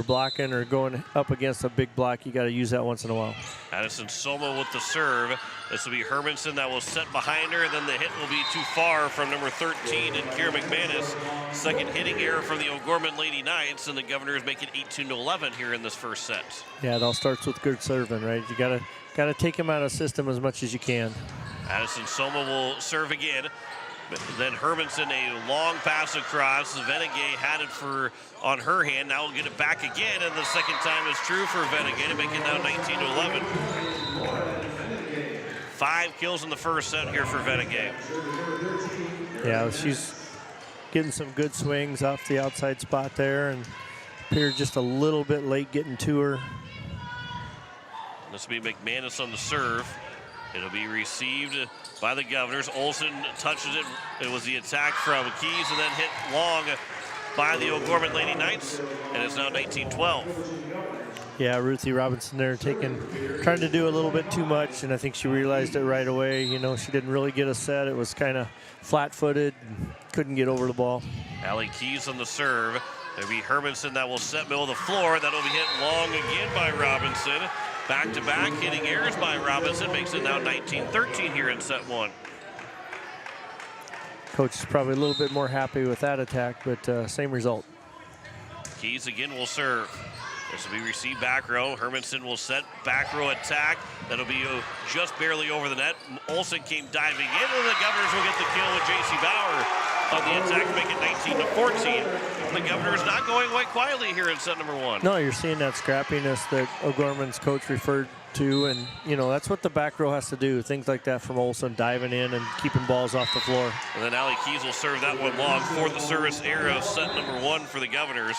blocking or going up against a big block, you got to use that once in a while. Addison Soma with the serve. This will be Hermanson that will set behind her, and then the hit will be too far from number 13 and Kira McManus. Second hitting error for the O'Gorman Lady Knights, and the Governors make it 18-11 here in this first set. Yeah, it all starts with good serving, right? You gotta take him out of the system as much as you can. Addison Soma will serve again. Then Hermanson, a long pass across. Venegay had it on her hand. Now we'll get it back again, and the second time is true for Venegay to make it now 19-11. 5 kills in the first set here for Venegay. Yeah, she's getting some good swings off the outside spot there, and Pierre just a little bit late getting to her. This will be McManus on the serve. It'll be received by the Governors. Olsen touches it. It was the attack from Keys and then hit long by the O'Gorman Lady Knights, and it's now 19-12. Yeah, Ruthie Robinson there trying to do a little bit too much, and I think she realized it right away. You know, she didn't really get a set. It was kind of flat-footed, couldn't get over the ball. Allie Keys on the serve. It'll be Hermanson that will set middle of the floor. That'll be hit long again by Robinson. Back-to-back hitting errors by Robinson makes it now 19-13 here in set 1. Coach is probably a little bit more happy with that attack, but same result. Keys again will serve. This will be received back row. Hermanson will set back row attack. That'll be just barely over the net. Olsen came diving in, and the Governors will get the kill with J.C. Bauer on the attack to make it 19-14. The Governors not going quite quietly here in set number 1. No, you're seeing that scrappiness that O'Gorman's coach referred to, and you know that's what the back row has to do. Things like that from Olsen, diving in and keeping balls off the floor. And then Allie Keys will serve that one long for the service error of set number 1 for the Governors.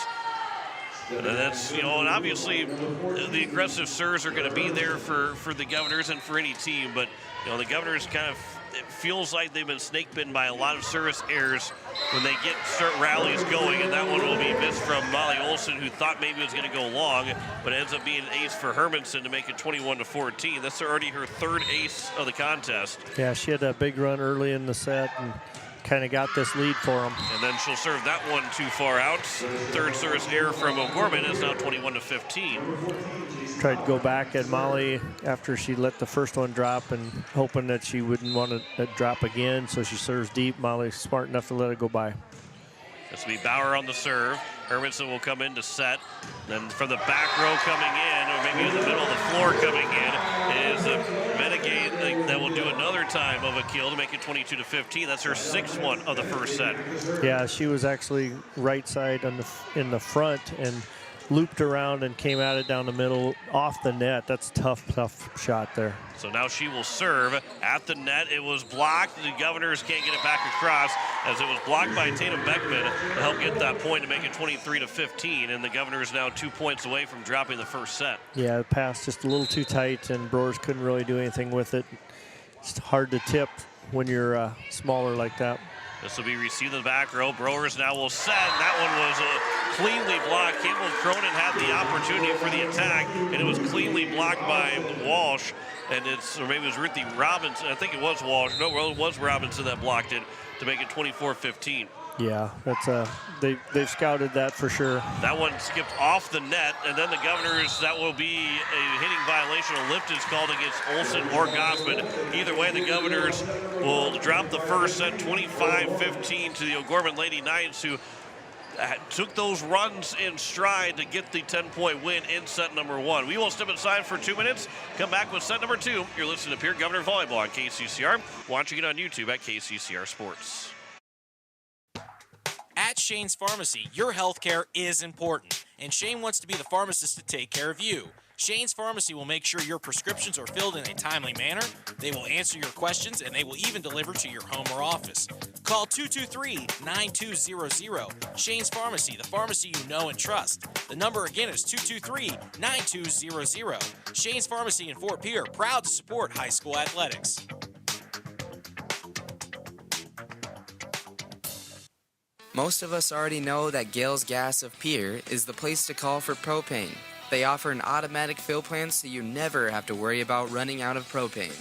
And that's, you know, and obviously the aggressive serves are going to be there for the Governors and for any team, but you know the Governors kind of, it feels like they've been snake bitten by a lot of service errors when they start rallies going, and that one will be missed from Molly Olsen, who thought maybe it was going to go long, but it ends up being an ace for Hermanson to make it 21-14. That's already her 3rd ace of the contest. Yeah, she had a big run early in the set and kind of got this lead for them. And then she'll serve that one too far out. 3rd service error from O'Gorman is now 21-15. Tried to go back at Molly after she let the first one drop and hoping that she wouldn't want to drop again, so she serves deep. Molly's smart enough to let it go by. This will be Bauer on the serve. Hermanson will come in to set. Then from the back row coming in, or maybe in the middle of the floor coming in, is Venegay that will do another time of a kill to make it 22-15. That's her 6th one of the first set. Yeah, she was actually right side in the front and looped around and came at it down the middle off the net. That's tough shot there. So now she will serve at the net. It was blocked. The Governors can't get it back across as it was blocked by Tatum Beckman to help get that point to make it 23-15. And the Governors now 2 points away from dropping the first set. Yeah, the pass just a little too tight, and Brewers couldn't really do anything with it. It's hard to tip when you're smaller like that. This will be received in the back row. Brewers now will set. That one was cleanly blocked. Campbell Cronin had the opportunity for the attack, and it was cleanly blocked by Walsh. And or maybe it was Ruthie Robinson. I think it was Walsh. No, it was Robinson that blocked it to make it 24-15. Yeah, that's they've scouted that for sure. That one skipped off the net, and then the Governors, that will be a hitting violation. A lift is called against Olsen or Gossman. Either way, the Governors will drop the first set 25-15 to the O'Gorman Lady Knights, who took those runs in stride to get the 10-point win in set number 1. We will step aside for 2 minutes, come back with set number 2. You're listening to Pierre Governor Volleyball on KCCR, watching it on YouTube at KCCR Sports. At Shane's Pharmacy, your health care is important, and Shane wants to be the pharmacist to take care of you. Shane's Pharmacy will make sure your prescriptions are filled in a timely manner, they will answer your questions, and they will even deliver to your home or office. Call 223-9200. Shane's Pharmacy, the pharmacy you know and trust. The number again is 223-9200. Shane's Pharmacy in Fort Pierre, proud to support high school athletics. Most of us already know that Gales Gas of Pierre is the place to call for propane. They offer an automatic fill plan so you never have to worry about running out of propane.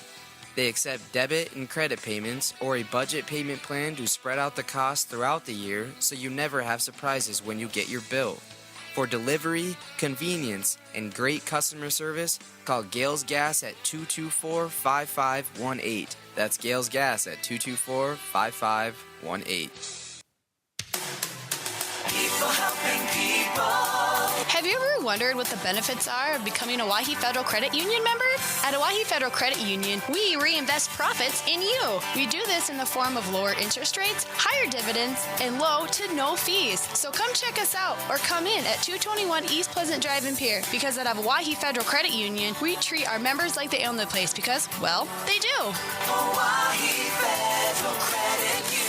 They accept debit and credit payments or a budget payment plan to spread out the cost throughout the year so you never have surprises when you get your bill. For delivery, convenience, and great customer service, call Gales Gas at 224-5518. That's Gales Gas at 224-5518. People helping people. Have you ever wondered what the benefits are of becoming a Owyhee Federal Credit Union member? At Owyhee Federal Credit Union, we reinvest profits in you. We do this in the form of lower interest rates, higher dividends, and low to no fees. So come check us out or come in at 221 East Pleasant Drive in Pierre, because at Owyhee Federal Credit Union, we treat our members like they own the place because, well, they do. Owyhee Federal Credit Union.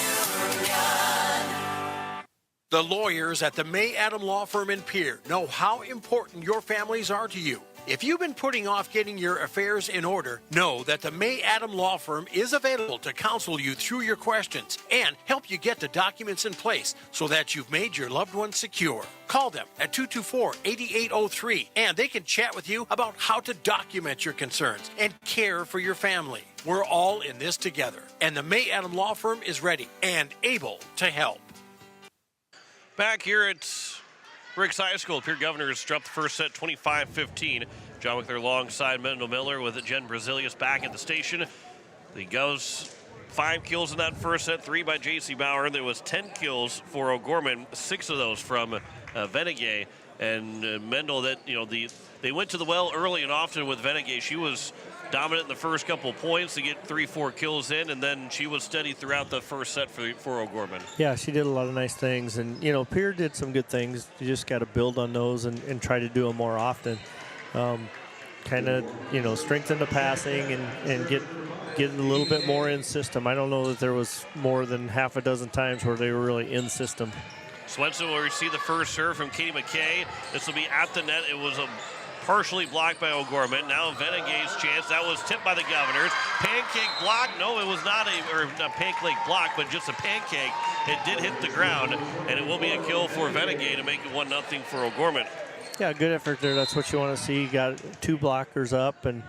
The lawyers at the May Adam Law Firm in Pierre know how important your families are to you. If you've been putting off getting your affairs in order, know that the May Adam Law Firm is available to counsel you through your questions and help you get the documents in place so that you've made your loved ones secure. Call them at 224-8803 and they can chat with you about how to document your concerns and care for your family. We're all in this together, and the May Adam Law Firm is ready and able to help. Back here at Riggs High School, Pierre Governors dropped the first set 25-15. John Wickler alongside Mendel Miller with Jen Brazilius back at the station. The Govs 5 kills in that first set, 3 by J.C. Bauer. There was 10 kills for O'Gorman, 6 of those from Venegay. And Mendel, that they went to the well early and often with Venegay. She was dominant in the first couple points to get 3-4 kills in, and then she was steady throughout the first set for O'Gorman. Yeah, she did a lot of nice things, and Pierre did some good things. You just got to build on those and try to do them more often. Kind of strengthen the passing and get a little bit more in system. I don't know that there was more than half a dozen times where they were really in system. Swenson will receive the first serve from Katie McKay. This will be at the net. It was partially blocked by O'Gorman. Now Venegay's chance. That was tipped by the Governors. Pancake block. No, it was not a pancake block, but just a pancake. It did hit the ground, and it will be a kill for Venegay to make it 1-0 for O'Gorman. Yeah, good effort there. That's what you want to see. You got 2 blockers up and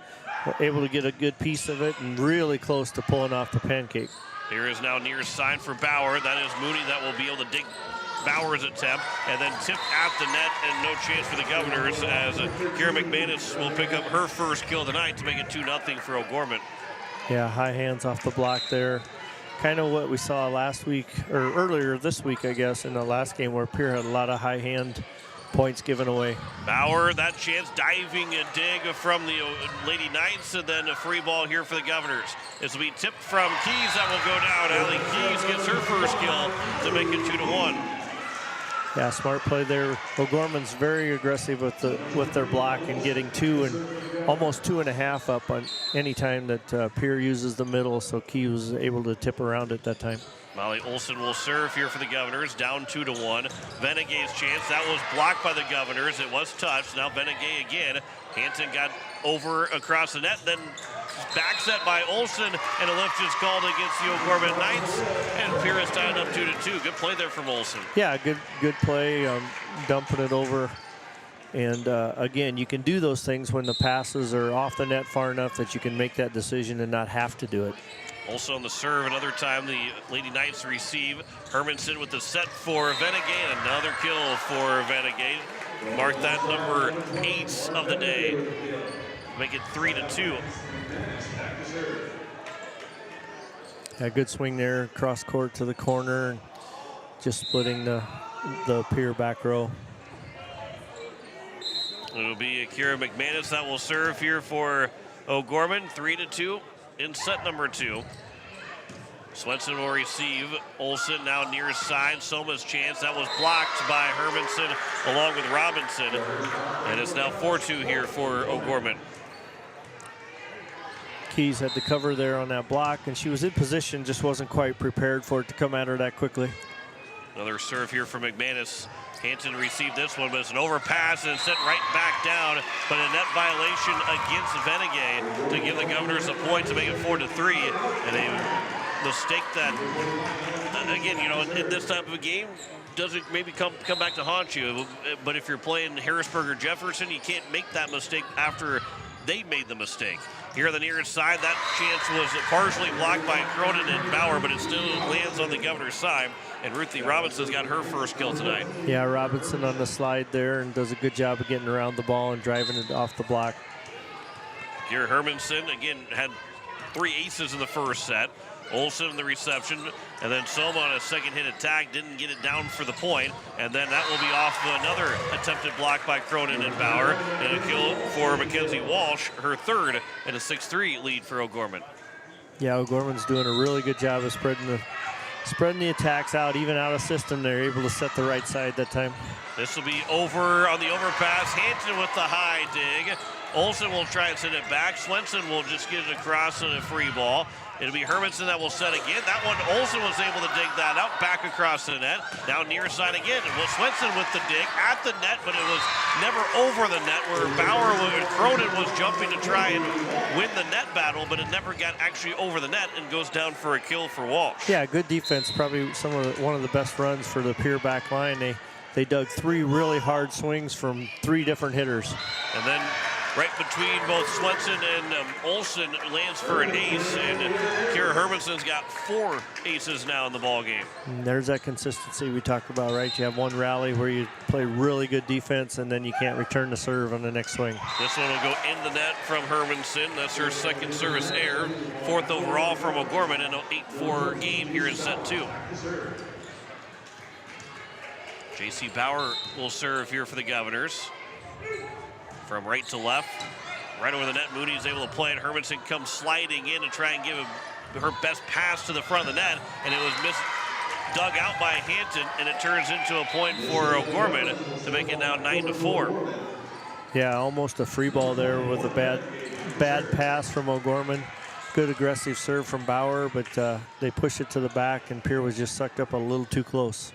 able to get a good piece of it and really close to pulling off the pancake. Here is now near side for Bauer. That is Mooney that will be able to dig Bauer's attempt, and then tipped at the net, and no chance for the Governors as Kira McManus will pick up her first kill tonight to make it 2-0 for O'Gorman. Yeah, high hands off the block there. Kind of what we saw last week, or earlier this week, I guess, in the last game where Pierre had a lot of high hand points given away. Bauer, that chance, diving a dig from the Lady Knights, and then a free ball here for the Governors. This will be tipped from Keys. That will go down. Allie Keys gets her first kill to make it 2-1. Yeah, smart play there. O'Gorman's very aggressive with their block and getting 2 and almost 2.5 up on any time that Pierre uses the middle, so Key was able to tip around at that time. Molly Olson will serve here for the Governors, down 2-1. Venegay's chance, that was blocked by the Governors. It was touched. Now Venegay again. Hanson got over across the net, then back set by Olson, and a lift is called against the O'Gorman Knights, and Pierre is tied up 2-2. Good play there from Olson. Yeah, good play, dumping it over. And again, you can do those things when the passes are off the net far enough that you can make that decision and not have to do it. Also on the serve, another time the Lady Knights receive. Hermanson with the set for Venegay, and another kill for Venegay. Mark that number 8 of the day. Make it 3-2. Yeah, good swing there, cross court to the corner, and just splitting the Pierre back row. It'll be Kira McManus that will serve here for O'Gorman, 3-2 in set number 2. Swenson will receive. Olson now near side. Soma's chance. That was blocked by Hermanson along with Robinson. And it's now 4-2 here for O'Gorman. Keys had the cover there on that block, and she was in position, just wasn't quite prepared for it to come at her that quickly. Another serve here from McManus. Hanson received this one, but it's an overpass and sent right back down. But a net violation against Venegay to give the Governors a point to make it 4-3. And a mistake that, again, in this type of a game, doesn't maybe come back to haunt you. But if you're playing Harrisburg or Jefferson, you can't make that mistake after they made the mistake. Here on the near side, that chance was partially blocked by Cronin and Bauer, but it still lands on the Governor's side. And Ruthie Robinson's got her first kill tonight. Yeah, Robinson on the slide there and does a good job of getting around the ball and driving it off the block. Here, Hermanson, again, had 3 aces in the first set. Olsen in the reception, and then Soma on a second hit attack, didn't get it down for the point, and then that will be off another attempted block by Cronin and Bauer, and a kill for Mackenzie Walsh, her third, and a 6-3 lead for O'Gorman. Yeah, O'Gorman's doing a really good job of spreading the attacks out, even out of system. They're able to set the right side that time. This will be over on the overpass. Hanson with the high dig. Olsen will try and send it back. Swenson will just get it across on a free ball. It'll be Hermanson that will set again. That one, Olsen was able to dig that out, back across the net. Now near side again. It was Swenson with the dig at the net, but it was never over the net, where Bauer and Cronin was jumping to try and win the net battle, but it never got actually over the net and goes down for a kill for Walsh. Yeah, good defense. Probably one of the best runs for the Pierre back line. They dug 3 really hard swings from 3 different hitters. And then right between both Swenson and Olsen lands for an ace, and Kira Hermanson's got 4 aces now in the ball game. And there's that consistency we talked about, right? You have one rally where you play really good defense, and then you can't return the serve on the next swing. This one will go in the net from Hermanson. That's her second service error, 4th overall from O'Gorman in an 8-4 game here in set 2. J.C. Bauer will serve here for the Governors. From right to left, right over the net, Mooney is able to play it. Hermanson comes sliding in to try and give her best pass to the front of the net, and it was dug out by Hanton, and it turns into a point for O'Gorman to make it now 9-4. Yeah, almost a free ball there with a bad pass from O'Gorman. Good aggressive serve from Bauer, but they push it to the back, and Pierre was just sucked up a little too close.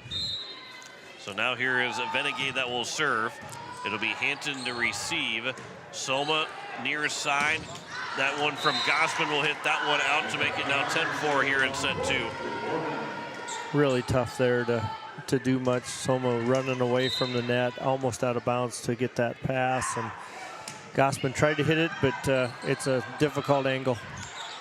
So now here is Venegay that will serve. It'll be Hanton to receive. Soma near side. That one from Gossman will hit that one out to make it now 10-4 here in set 2. Really tough there to do much. Soma running away from the net, almost out of bounds to get that pass. And Gossman tried to hit it, but it's a difficult angle.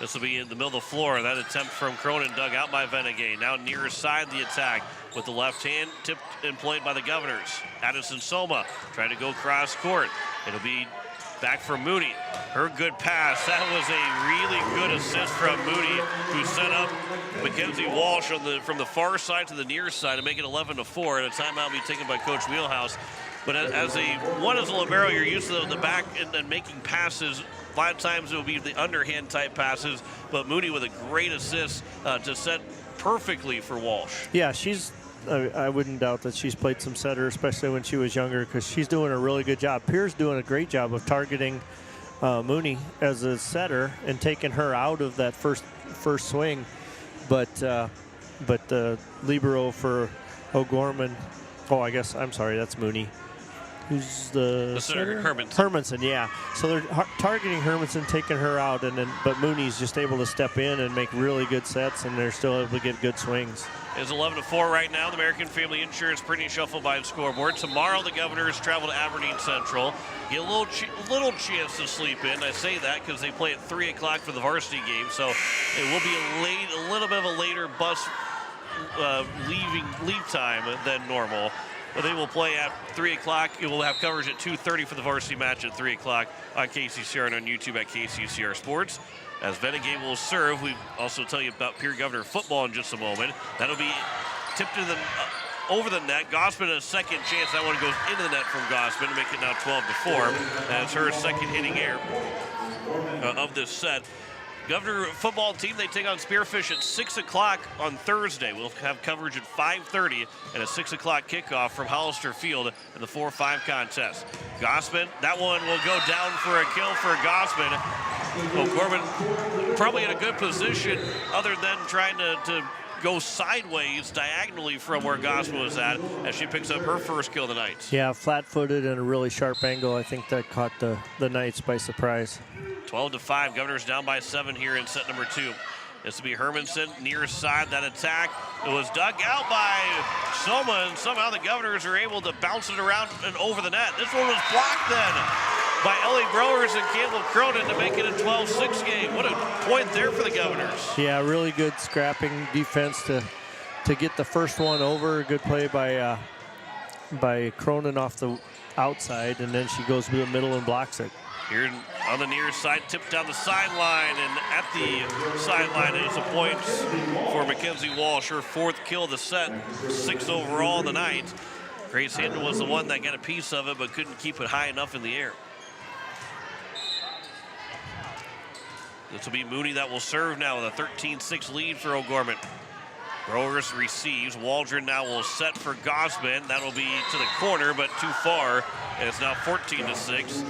This will be in the middle of the floor. That attempt from Cronin dug out by Venegay. Now near side the attack with the left hand tipped and played by the Governors. Addison Soma trying to go cross court. It'll be back for Mooney. Her good pass. That was a really good assist from Mooney, who set up Mackenzie Walsh from the far side to the near side to make it 11-4. And a timeout will be taken by Coach Wheelhouse. But as a libero, you're used to the back and making passes. A lot of times it will be the underhand type passes, but Mooney with a great assist to set perfectly for Walsh. Yeah, I wouldn't doubt that she's played some setter, especially when she was younger, because she's doing a really good job. Pierre's doing a great job of targeting Mooney as a setter and taking her out of that first swing. But the libero for O'Gorman, I'm sorry, that's Mooney. Who's the setter? Hermanson, yeah. So they're targeting Hermanson, taking her out, but Mooney's just able to step in and make really good sets, and they're still able to get good swings. It's 11-4 right now. The American Family Insurance printing shuffle by the scoreboard. Tomorrow the Governors travel to Aberdeen Central. Get a little chance to sleep in. I say that because they play at 3 o'clock for the varsity game, so it will be a little bit of a later bus leave time than normal. But they will play at 3 o'clock. It will have coverage at 2:30 for the varsity match at 3 o'clock on KCCR and on YouTube at KCCR Sports. As Venegay will serve, we also tell you about Pierre Governor football in just a moment. That'll be tipped to over the net. Gossman a second chance. That one goes into the net from Gossman to make it now 12-4. That's her second hitting error of this set. Governor football team, they take on Spearfish at 6 o'clock on Thursday. We'll have coverage at 5:30 and a 6 o'clock kickoff from Hollister Field in the 4-5 contest. Gossman, that one will go down for a kill for Gossman. O'Gorman probably in a good position other than trying to go sideways diagonally from where Gossman was at as she picks up her first kill of the night. Yeah, flat-footed and a really sharp angle. I think that caught the Knights by surprise. 12-5, Governors down by 7 here in set number 2. This will be Hermanson near side. That attack, it was dug out by Soma, and somehow the Governors are able to bounce it around and over the net. This one was blocked then by Ellie Browers and Campbell Cronin to make it a 12-6 game. What a point there for the Governors. Yeah, really good scrapping defense to get the first one over. Good play by Cronin off the outside, and then she goes to the middle and blocks it. Here On the near side, tipped down the sideline, and at the sideline is a point for Mackenzie Walsh, her 4th kill of the set, 6 overall in the night. Grace Hinton was the one that got a piece of it, but couldn't keep it high enough in the air. This will be Mooney that will serve now with a 13-6 lead for O'Gorman. Browers receives. Waldron now will set for Gosman. That'll be to the corner, but too far. And it's now 14-6.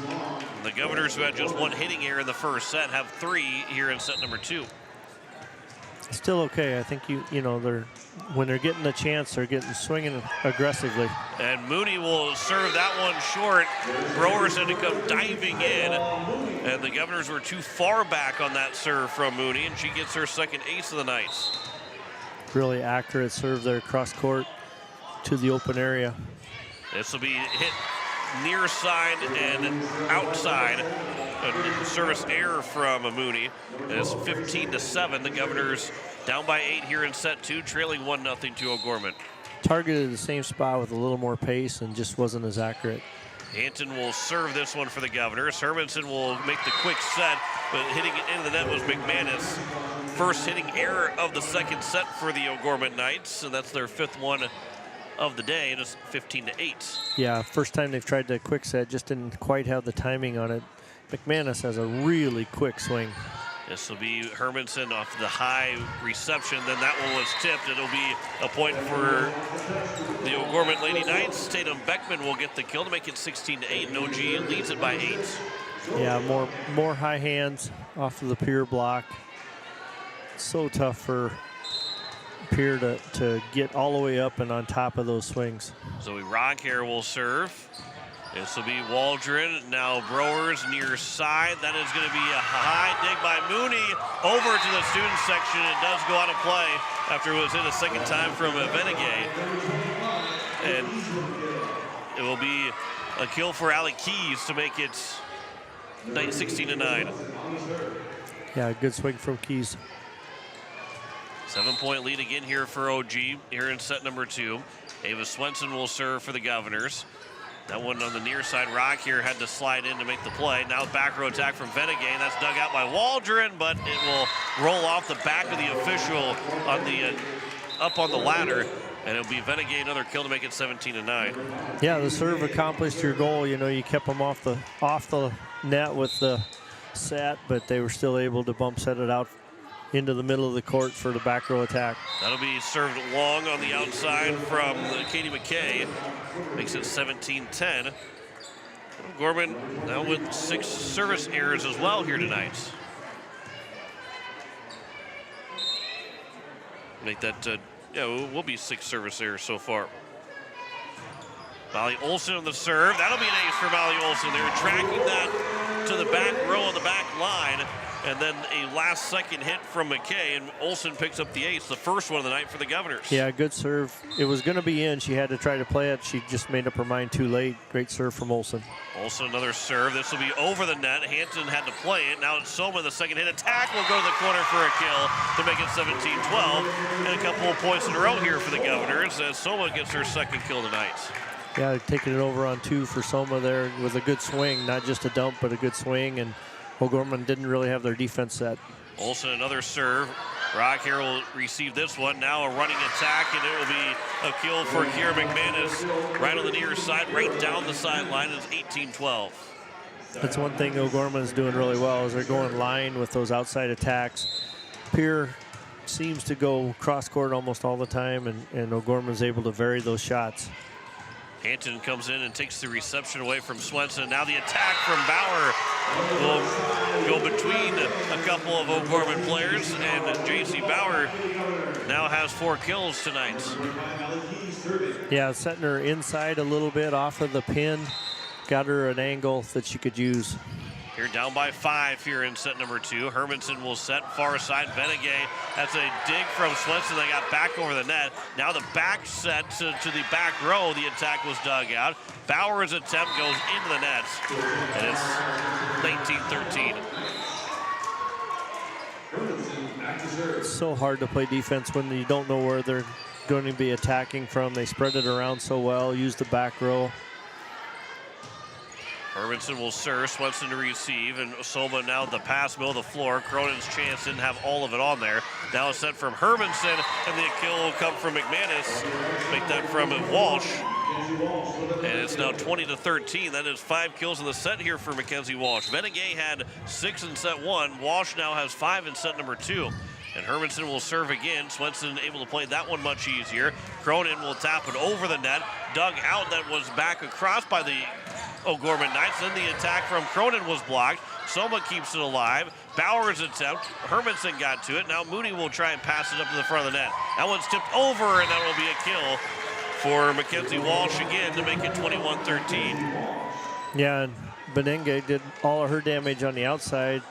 The Governors, who had just 1 hitting error in the first set, have 3 here in set number 2. Still okay. I think when they're getting a chance, they're getting swinging aggressively. And Mooney will serve that one short. Browers had to come diving in, and the Governors were too far back on that serve from Mooney, and she gets her 2nd ace of the night. Really accurate serve there, cross court to the open area. This will be hit near side and outside. A service error from Mooney. It's 15-7. The Governors down by 8 here in set 2, trailing 1-0 to O'Gorman. Targeted the same spot with a little more pace and just wasn't as accurate. Anton will serve this one for the Governors. Hermanson will make the quick set, but hitting it into the net was McManus. First hitting error of the 2nd set for the O'Gorman Knights, and that's their 5th one of the day. It is 15-8. Yeah, first time they've tried the quick set, just didn't quite have the timing on it. McManus has a really quick swing. This will be Hermanson off the high reception. Then that one was tipped. It'll be a point for the O'Gorman Lady Knights. Tatum Beckman will get the kill to make it 16-8. And OG leads it by 8. Yeah, more high hands off of the Pierre block. So tough for Pierre to get all the way up and on top of those swings. Zoe Rockhair will serve. This will be Waldron. Now Browers near side. That is going to be a high dig by Mooney over to the student section. It does go out of play after it was hit a 2nd time from Venegay. And it will be a kill for Allie Keys to make it 16-9. Yeah, good swing from Keys. 7-point lead again here for OG here in set number 2. Ava Swenson will serve for the Governors. That one on the near side. Rock here had to slide in to make the play. Now back row attack from Venegay. That's dug out by Waldron, but it will roll off the back of the official on the up on the ladder, and it'll be Venegay another kill to make it 17-9. Yeah, the serve accomplished your goal. You kept them off the net with the set, but they were still able to bump set it out into the middle of the court for the back row attack. That'll be served long on the outside from Katie McKay. Makes it 17-10. Gorman now with 6 service errors as well here tonight. Make that, will be 6 service errors so far. Molly Olson on the serve. That'll be an ace for Molly Olson. They're tracking that to the back row on the back line. And then a last-second hit from McKay, and Olson picks up the ace, the first one of the night for the Governors. Yeah, good serve. It was going to be in. She had to try to play it. She just made up her mind too late. Great serve from Olson. Olson another serve. This will be over the net. Hampton had to play it. Now it's Soma, the second hit. Attack will go to the corner for a kill to make it 17-12. And a couple of points in a row here for the Governors as Soma gets her 2nd kill tonight. Yeah, taking it over on 2 for Soma there with a good swing. Not just a dump, but a good swing. And O'Gorman didn't really have their defense set. Olson another serve. Rock here will receive this one. Now a running attack, and it will be a kill for Kiera McManus right on the near side, right down the sideline. It's 18-12. That's one thing O'Gorman is doing really well is they're going line with those outside attacks. Pierre seems to go cross court almost all the time, and O'Gorman's able to vary those shots. Hampton comes in and takes the reception away from Swenson. Now the attack from Bauer will go between a couple of O'Gorman players, and J.C. Bauer now has 4 kills tonight. Yeah, setting her inside a little bit off of the pin. Got her an angle that she could use. Here down by 5 here in set number 2. Hermanson will set far side. Venegay, that's a dig from Swenson. They got back over the net. Now the back set to the back row. The attack was dug out. Bauer's attempt goes into the net. And it's 19-13. It's so hard to play defense when you don't know where they're going to be attacking from. They spread it around so well, use the back row. Hermanson will serve, Swenson to receive, and Soma now the pass, middle of the floor. Cronin's chance didn't have all of it on there. Now a set from Hermanson, and the kill will come from McManus. Make that from Walsh. And it's now 20-13. That is 5 kills in the set here for Mackenzie Walsh. Venegay had 6 in set 1. Walsh now has 5 in set number 2. And Hermanson will serve again. Swenson able to play that one much easier. Cronin will tap it over the net. Dug out, that was back across by the O'Gorman Knights. Then the attack from Cronin was blocked. Soma keeps it alive. Bauer's attempt. Hermanson got to it. Now Mooney will try and pass it up to the front of the net. That one's tipped over, and that will be a kill for Mackenzie Walsh again to make it 21-13. Yeah, and Benenge did all of her damage on the outside.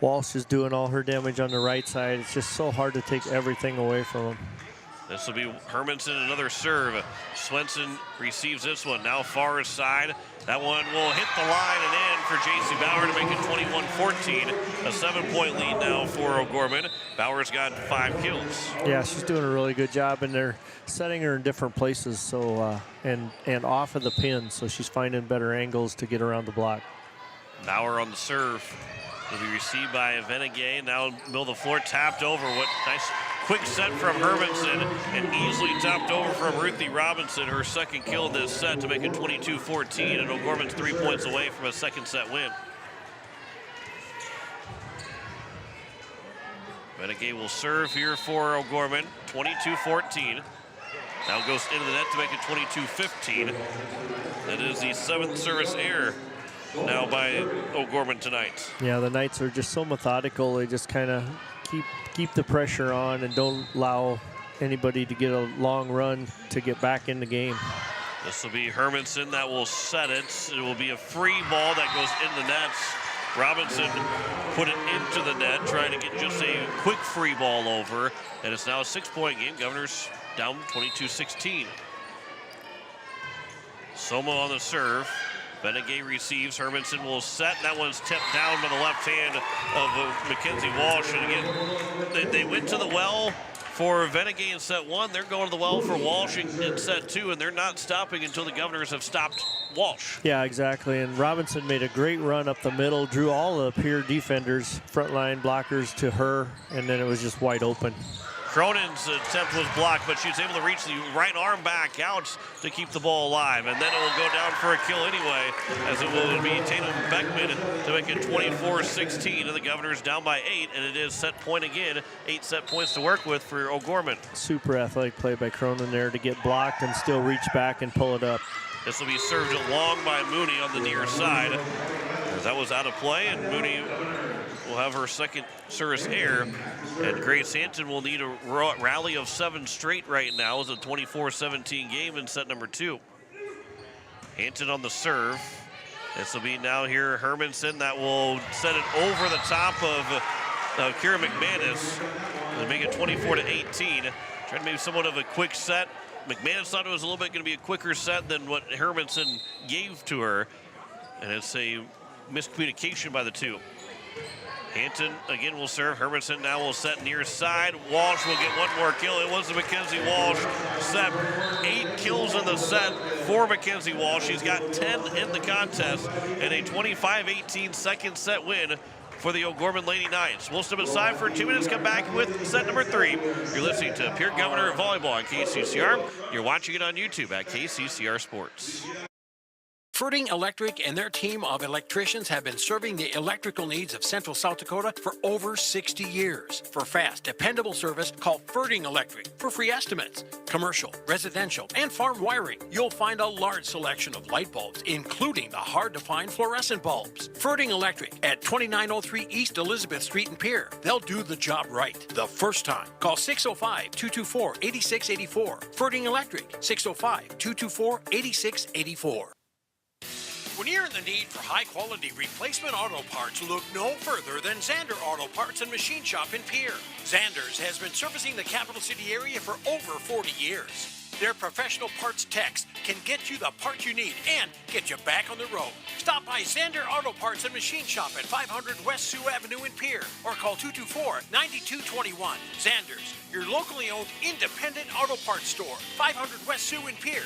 Walsh is doing all her damage on the right side. It's just so hard to take everything away from him. This will be Hermanson, another serve. Swenson receives this one, now far side. That one will hit the line and in for J.C. Bauer to make it 21-14. A 7-point lead now for O'Gorman. Bauer's got 5 kills. Yeah, she's doing a really good job, and they're setting her in different places, so and off of the pin, so she's finding better angles to get around the block. Bauer on the serve. Will be received by Venegay. Now middle of the floor, tapped over. What nice quick set from Hermanson, and easily tapped over from Ruthie Robinson, her second kill in this set to make it 22-14, and O'Gorman's 3 points away from a second set win. Venegay will serve here for O'Gorman, 22-14. Now goes into the net to make it 22-15. That is the 7th service error now by O'Gorman tonight. Yeah, the Knights are just so methodical. They just kind of keep the pressure on and don't allow anybody to get a long run to get back in the game. This will be Hermanson that will set it. It will be a free ball that goes in the nets. Robinson put it into the net, trying to get just a quick free ball over. And it's now a 6-point game. Governors down 22-16. Soma on the serve. Venegay receives. Hermanson will set. That one's tipped down by the left hand of Mackenzie Walsh. And again, they went to the well for Venegay in set 1. They're going to the well for Walsh in set 2, and they're not stopping until the Governors have stopped Walsh. Yeah, exactly. And Robinson made a great run up the middle, drew all the Pierre defenders, frontline blockers to her, and then it was just wide open. Cronin's attempt was blocked, but she's able to reach the right arm back out to keep the ball alive. And then it will go down for a kill anyway, as it will be Tatum Beckman to make it 24-16. And the Governors down by 8, and it is set point again. 8 set points to work with for O'Gorman. Super athletic play by Cronin there to get blocked and still reach back and pull it up. This will be served along by Mooney on the near side. As that was out of play, and Mooney will have her second service error. And Grace Hanton will need a rally of 7 straight right now. It's a 24-17 game in set number 2. Hanton on the serve. This will be now here Hermanson that will set it over the top of Kira McManus and make it 24-18. Trying to make somewhat of a quick set. McManus thought it was a little bit going to be a quicker set than what Hermanson gave to her. And it's a miscommunication by the two. Hanton again will serve. Hermanson now will set near side. Walsh will get one more kill. It was the Mackenzie Walsh set. 8 kills in the set for Mackenzie Walsh. She's got 10 in the contest and a 25-18 second set win for the O'Gorman Lady Knights. We'll step aside for 2 minutes, come back with set number 3. You're listening to Pierre Governor Volleyball on KCCR. You're watching it on YouTube at KCCR Sports. Ferding Electric and their team of electricians have been serving the electrical needs of Central South Dakota for over 60 years. For fast, dependable service, call Ferding Electric for free estimates. Commercial, residential, and farm wiring. You'll find a large selection of light bulbs, including the hard-to-find fluorescent bulbs. Ferding Electric at 2903 East Elizabeth Street in Pierre. They'll do the job right the first time. Call 605-224-8684. Ferding Electric, 605-224-8684. When you're in the need for high-quality replacement auto parts, look no further than Zander Auto Parts and Machine Shop in Pierre. Zander's has been servicing the capital city area for over 40 years. Their professional parts techs can get you the part you need and get you back on the road. Stop by Zander Auto Parts and Machine Shop at 500 West Sioux Avenue in Pierre or call 224-9221. Zander's, your locally owned independent auto parts store, 500 West Sioux in Pierre.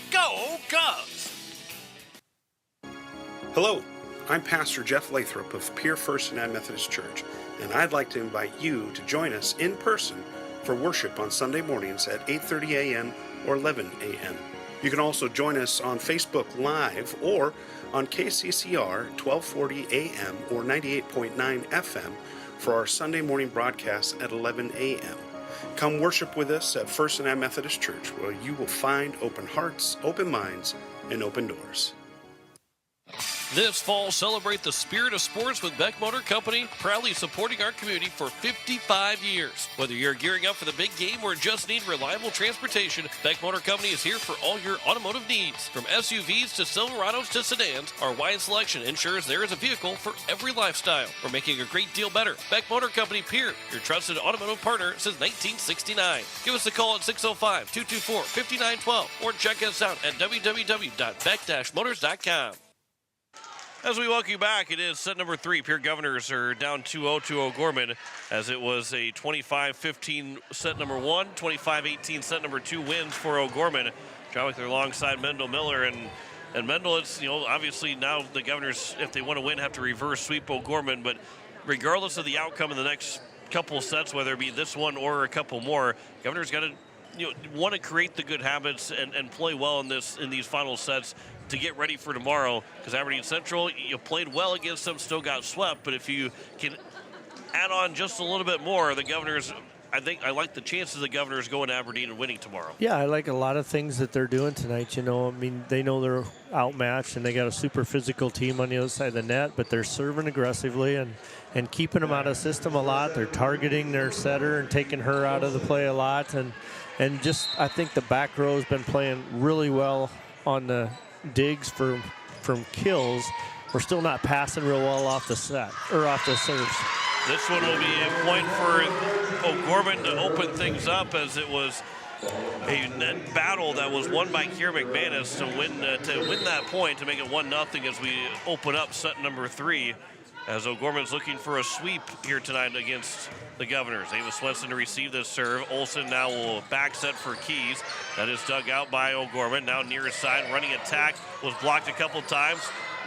Go Govs! Hello, I'm Pastor Jeff Lathrop of Pierre First United Methodist Church, and I'd like to invite you to join us in person for worship on Sunday mornings at 8:30 a.m. or 11 a.m. You can also join us on Facebook Live or on KCCR 1240 a.m. or 98.9 FM for our Sunday morning broadcast at 11 a.m. Come worship with us at First United Methodist Church, where you will find open hearts, open minds, and open doors. This fall, celebrate the spirit of sports with Beck Motor Company, proudly supporting our community for 55 years. Whether you're gearing up for the big game or just need reliable transportation, Beck Motor Company is here for all your automotive needs. From SUVs to Silverados to sedans, our wide selection ensures there is a vehicle for every lifestyle. We're making a great deal better. Beck Motor Company, Pierre, your trusted automotive partner since 1969. Give us a call at 605-224-5912 or check us out at www.beck-motors.com. As we welcome you back, it is set number 3. Pierre Governors are down 2-0 to O'Gorman, as it was a 25-15 set number 1, 25-18 set number 2 wins for O'Gorman. John Wickler alongside Mendel Miller, and Mendel, it's, obviously now the Governors, if they want to win, have to reverse sweep O'Gorman, but regardless of the outcome in the next couple sets, whether it be this one or a couple more, Governors got to want to create the good habits and play well in these final sets to get ready for tomorrow, because Aberdeen Central, you played well against them, still got swept, but if you can add on just a little bit more, the Governors, I like the chances of the Governors going to Aberdeen and winning tomorrow. Yeah, I like a lot of things that they're doing tonight. They know they're outmatched, and they got a super physical team on the other side of the net, but they're serving aggressively and keeping them out of system a lot. They're targeting their setter and taking her out of the play a lot, and just I think the back row has been playing really well on the digs from kills. We're still not passing real well off the set or off the serves. This one will be a point for O'Gorman to open things up, as it was a net battle that was won by Keir McManus to win that point, to make it 1-0 as we open up set number 3. As O'Gorman's looking for a sweep here tonight against the Governors. Ava Swenson to receive this serve. Olsen now will back set for Keys. That is dug out by O'Gorman. Now near his side, running attack, was blocked a couple times.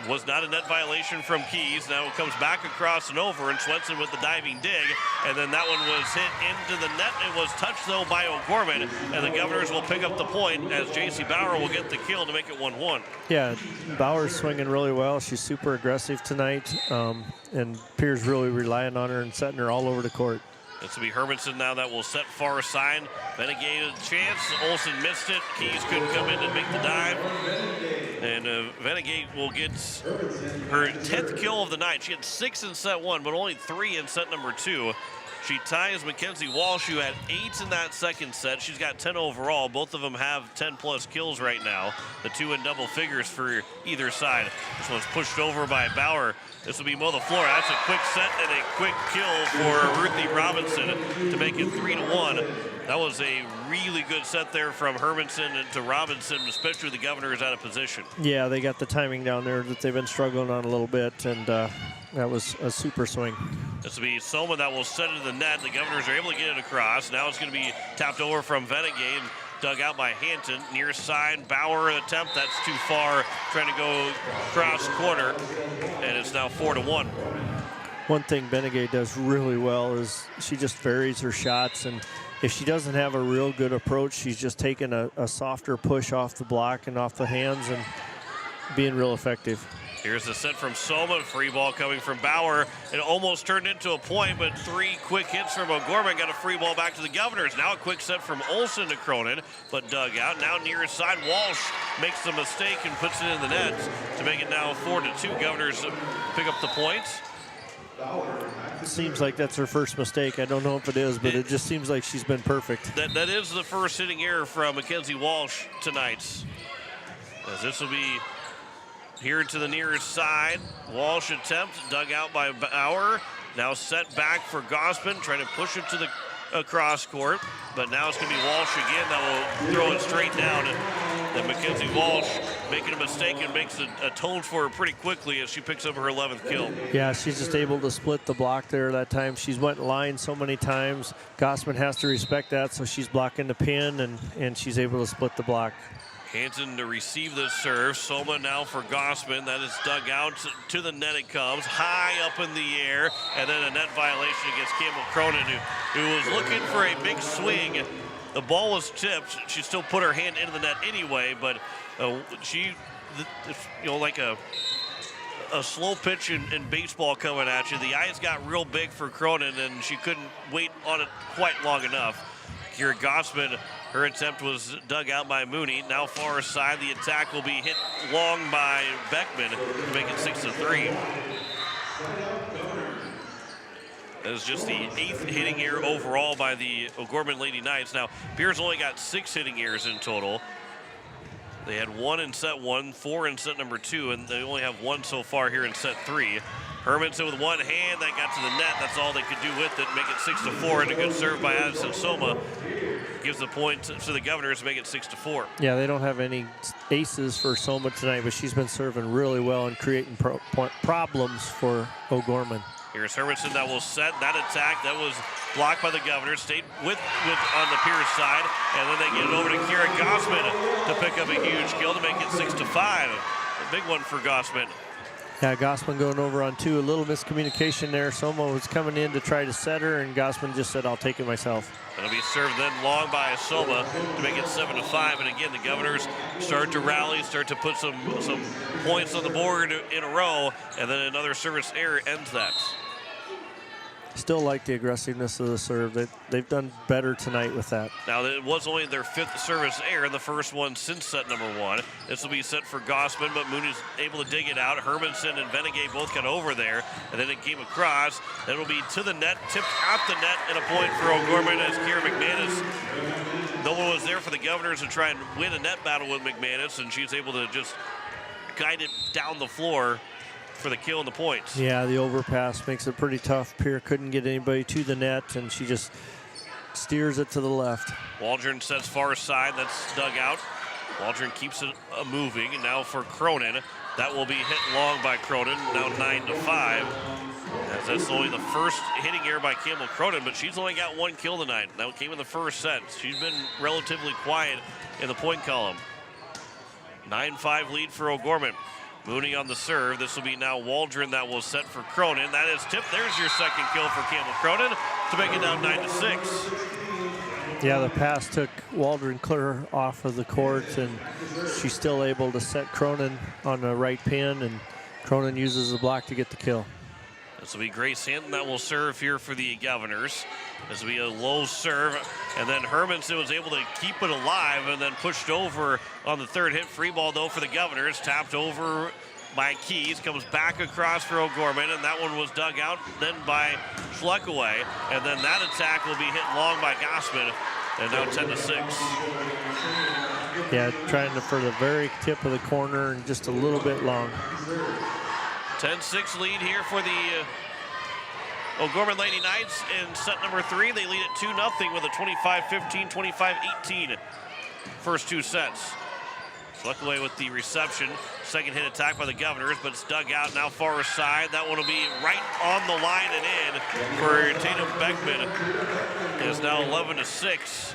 Was not a net violation from Keys. Now it comes back across and over, and Swenson with the diving dig, and then that one was hit into the net. It was touched, though, by O'Gorman, and the Governors will pick up the point as J.C. Bauer will get the kill to make it 1-1. Yeah, Bauer's swinging really well. She's super aggressive tonight, and Pierre's really relying on her and setting her all over the court. This will be Hermanson now that will set far side. Venegay a chance. Olsen missed it. Keys couldn't come in and make the dive. And Venegay will get her 10th kill of the night. She had 6 in set 1, but only 3 in set number 2. She ties Mackenzie Walsh, who had 8 in that second set. She's got 10 overall. Both of them have 10-plus kills right now. The 2 in double figures for either side. This one's pushed over by Bauer. This will be Mo the floor. That's a quick set and a quick kill for Ruthie Robinson to make it 3-1. That was a really good set there from Hermanson to Robinson, especially the Governors out of position. Yeah, they got the timing down there that they've been struggling on a little bit, and that was a super swing. This will be Soma that will set it to the net. The Governors are able to get it across. Now it's going to be tapped over from Venegay and dug out by Hanton. Near side, Bauer attempt. That's too far, trying to go cross corner, and it's now 4-1. One thing Venegay does really well is she just varies her shots, and if she doesn't have a real good approach, she's just taking a softer push off the block and off the hands and being real effective. Here's the set from Soma. Free ball coming from Bauer. It almost turned into a point, but 3 quick hits from O'Gorman got a free ball back to the Governors. Now a quick set from Olsen to Cronin, but dug out. Now near his side, Walsh makes the mistake and puts it in the net to make it now 4-2. Governors pick up the points. It seems like that's her first mistake. I don't know if it is, but it just seems like she's been perfect. That is the first hitting error from Mackenzie Walsh tonight. As this will be here to the nearest side. Walsh attempt, dug out by Bauer. Now set back for Gospin, trying to push it to the cross court. But now it's going to be Walsh again that will throw it straight down. And Mackenzie Walsh making a mistake and makes it atone for her pretty quickly as she picks up her 11th kill. Yeah, she's just able to split the block there that time. She's went line so many times. Gospin has to respect that, so she's blocking the pin, and she's able to split the block. Hansen to receive this serve. Soma now for Gossman. That is dug out to the net. It comes high up in the air, and then a net violation against Campbell Cronin, who was looking for a big swing. The ball was tipped. She still put her hand into the net anyway, but like a slow pitch in baseball coming at you. The eyes got real big for Cronin, and she couldn't wait on it quite long enough. Kira Gossman, her attempt was dug out by Mooney. Now far side, the attack will be hit long by Beckman to make it 6-3. That is just the 8th hitting error overall by the O'Gorman Lady Knights. Now, Pierre's only got 6 hitting errors in total. They had 1 in set 1, 4 in set number 2, and they only have 1 so far here in set 3. Hermanson with one hand, that got to the net. That's all they could do with it, make it 6-4, and a good serve by Addison Soma gives the point to the Governors to make it 6-4. Yeah, they don't have any aces for Soma tonight, but she's been serving really well and creating problems for O'Gorman. Here's Hermanson that will set that attack. That was blocked by the Governors. Stayed with on the Pierce side, and then they get it over to Kira Gossman to pick up a huge kill to make it 6-5. A big one for Gossman. Yeah, Gossman going over on 2. A little miscommunication there. Soma was coming in to try to set her, and Gossman just said, I'll take it myself. It'll be served then long by Soma to make it 7-5. And again, the Governors start to rally, start to put some points on the board in a row, and then another service error ends that. Still like the aggressiveness of the serve. They've done better tonight with that. Now, it was only their 5th service error, the first one since set number 1. This will be set for Gossman, but Mooney's able to dig it out. Hermanson and Venegay both got over there, and then it came across. Then it'll be to the net, tipped out the net, and a point for O'Gorman as Kira McManus. No one was there for the Governors to try and win a net battle with McManus, and she's able to just guide it down the floor for the kill and the points. Yeah, the overpass makes it pretty tough. Pierre couldn't get anybody to the net, and she just steers it to the left. Waldron sets far side. That's dug out. Waldron keeps it moving. And now for Cronin. That will be hit long by Cronin. Now 9-5. As that's only the first hitting error by Campbell Cronin, but she's only got 1 kill tonight. That came in the first set. She's been relatively quiet in the point column. 9-5 lead for O'Gorman. Mooney on the serve. This will be now Waldron that will set for Cronin. That is tipped. There's your second kill for Campbell Cronin to make it down 9-6. Yeah, the pass took Waldron clear off of the court, and she's still able to set Cronin on the right pin, and Cronin uses the block to get the kill. This will be Grace Hinton that will serve here for the Governors. This will be a low serve, and then Hermanson was able to keep it alive and then pushed over on the third hit. Free ball, though, for the Governors. Tapped over by Keys. Comes back across for O'Gorman, and that one was dug out then by Schleckaway. And then that attack will be hit long by Gossman, and now 10-6. Yeah, trying to for the very tip of the corner and just a little bit long. 10-6 lead here for the O'Gorman Lady Knights in set number 3. They lead at 2-0 with a 25-15, 25-18 first 2 sets. Schleckaway with the reception. Second hit attack by the Governors, but it's dug out now far side. That one will be right on the line and in for Tatum Beckman. It is now 11-6,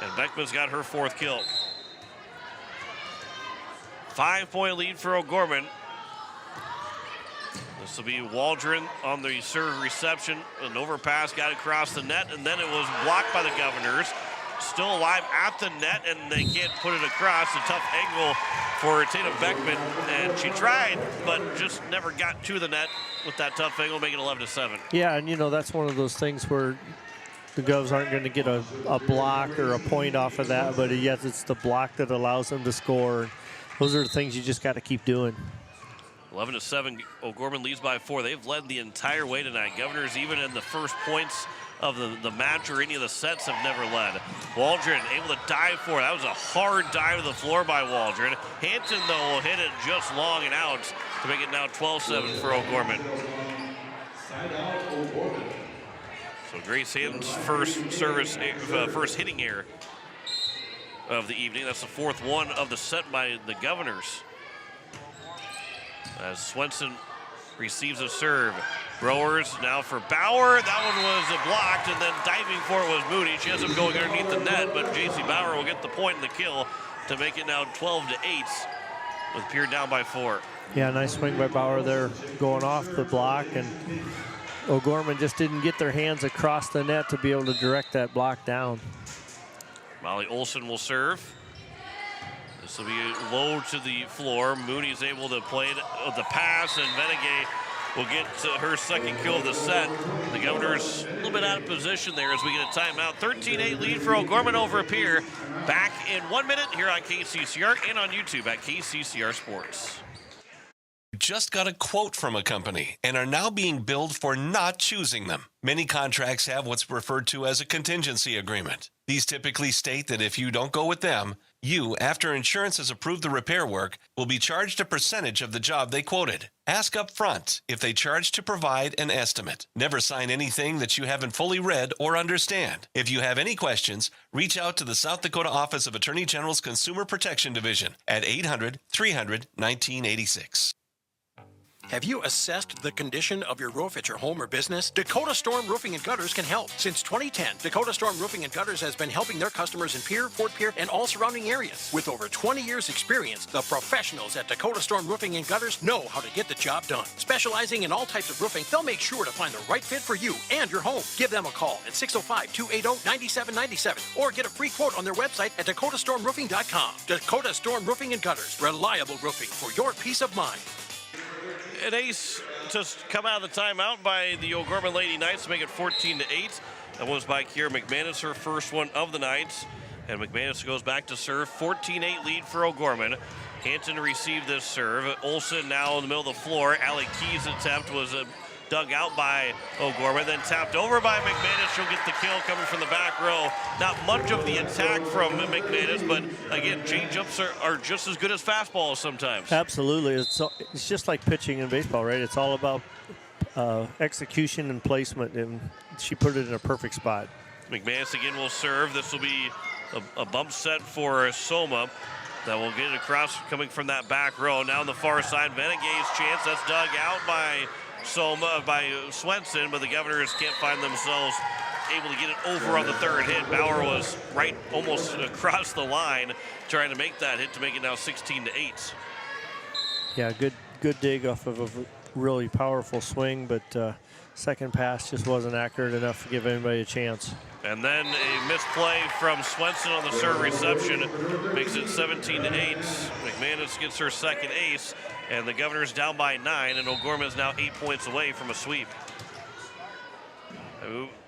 and Beckman's got her 4th kill. 5-point lead for O'Gorman. This will be Waldron on the serve reception. An overpass got across the net, and then it was blocked by the Governors. Still alive at the net, and they can't put it across. A tough angle for Tatum Beckman, and she tried, but just never got to the net with that tough angle, making it 11-7. Yeah, and you know, that's one of those things where the Govs aren't going to get a block or a point off of that, but yes, it's the block that allows them to score. Those are the things you just got to keep doing. 11-7, O'Gorman leads by 4. They've led the entire way tonight. Governors, even in the first points of the match or any of the sets, have never led. Waldron able to dive for it. That was a hard dive to the floor by Waldron. Hanson, though, will hit it just long and out to make it now 12-7 for O'Gorman. So Grace Hanton's first hitting error of the evening. That's the 4th one of the set by the Governors. As Swenson receives a serve. Growers now for Bauer. That one was blocked, and then diving for it was Moody. She has him going underneath the net, but J.C. Bauer will get the point and the kill to make it now 12-8 with Pierre down by 4. Yeah, nice swing by Bauer there going off the block, and O'Gorman just didn't get their hands across the net to be able to direct that block down. Molly Olson will serve. This will be low to the floor. Mooney's able to play it with the pass, and Venegay will get her second kill of the set. The Governors a little bit out of position there as we get a timeout. 13-8 lead for O'Gorman over Pierre. Back in 1 minute here on KCCR and on YouTube at KCCR Sports. Just got a quote from a company and are now being billed for not choosing them. Many contracts have what's referred to as a contingency agreement. These typically state that if you don't go with them, you, after insurance has approved the repair work, will be charged a percentage of the job they quoted. Ask up front if they charge to provide an estimate. Never sign anything that you haven't fully read or understand. If you have any questions, reach out to the South Dakota Office of Attorney General's Consumer Protection Division at 800-300-1986. Have you assessed the condition of your roof at your home or business? Dakota Storm Roofing and Gutters can help. Since 2010, Dakota Storm Roofing and Gutters has been helping their customers in Pierre, Fort Pierre, and all surrounding areas. With over 20 years experience, the professionals at Dakota Storm Roofing and Gutters know how to get the job done. Specializing in all types of roofing, they'll make sure to find the right fit for you and your home. Give them a call at 605-280-9797 or get a free quote on their website at dakotastormroofing.com. Dakota Storm Roofing and Gutters. Reliable roofing for your peace of mind. An ace just come out of the timeout by the O'Gorman Lady Knights to make it 14-8. That was by Kiera McManus, her first one of the Knights. And McManus goes back to serve. 14-8 lead for O'Gorman. Hanson received this serve. Olsen now in the middle of the floor. Allie Key's attempt was dug out by O'Gorman, then tapped over by McManus. She'll get the kill coming from the back row. Not much of the attack from McManus, but again, change-ups are just as good as fastballs sometimes. Absolutely. It's just like pitching in baseball, right? It's all about execution and placement, and she put it in a perfect spot. McManus again will serve. This will be a bump set for Soma. That will get it across coming from that back row. Now on the far side, Venegay's chance. That's dug out by Swenson, but the Governors can't find themselves able to get it over on the third hit. Bauer was right almost across the line trying to make that hit to make it now 16-8. Yeah, good dig off of a really powerful swing, but second pass just wasn't accurate enough to give anybody a chance. And then a misplay from Swenson on the serve reception makes it 17-8. McManus gets her second ace, and the Governors down by 9, and O'Gorman is now 8 points away from a sweep.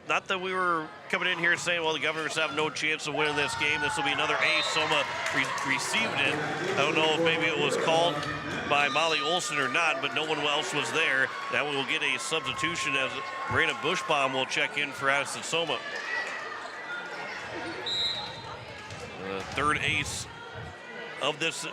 Not that we were coming in here saying, well, the Governors have no chance of winning this game. This will be another ace. Soma received it. I don't know if maybe it was called by Molly Olson or not, but no one else was there. Now we will get a substitution as Marina Bushbaum will check in for Addison Soma. The third ace of this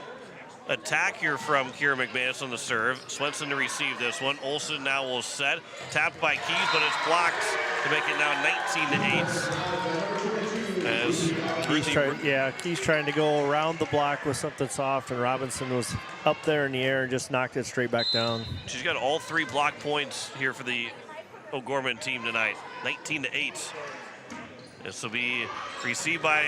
attack here from Kiera McManus on the serve. Swenson to receive this one. Olsen now will set. Tapped by Keys, but it's blocked to make it now 19-8. As Keys trying to go around the block with something soft, and Robinson was up there in the air and just knocked it straight back down. She's got all 3 block points here for the O'Gorman team tonight. 19-8. This will be received by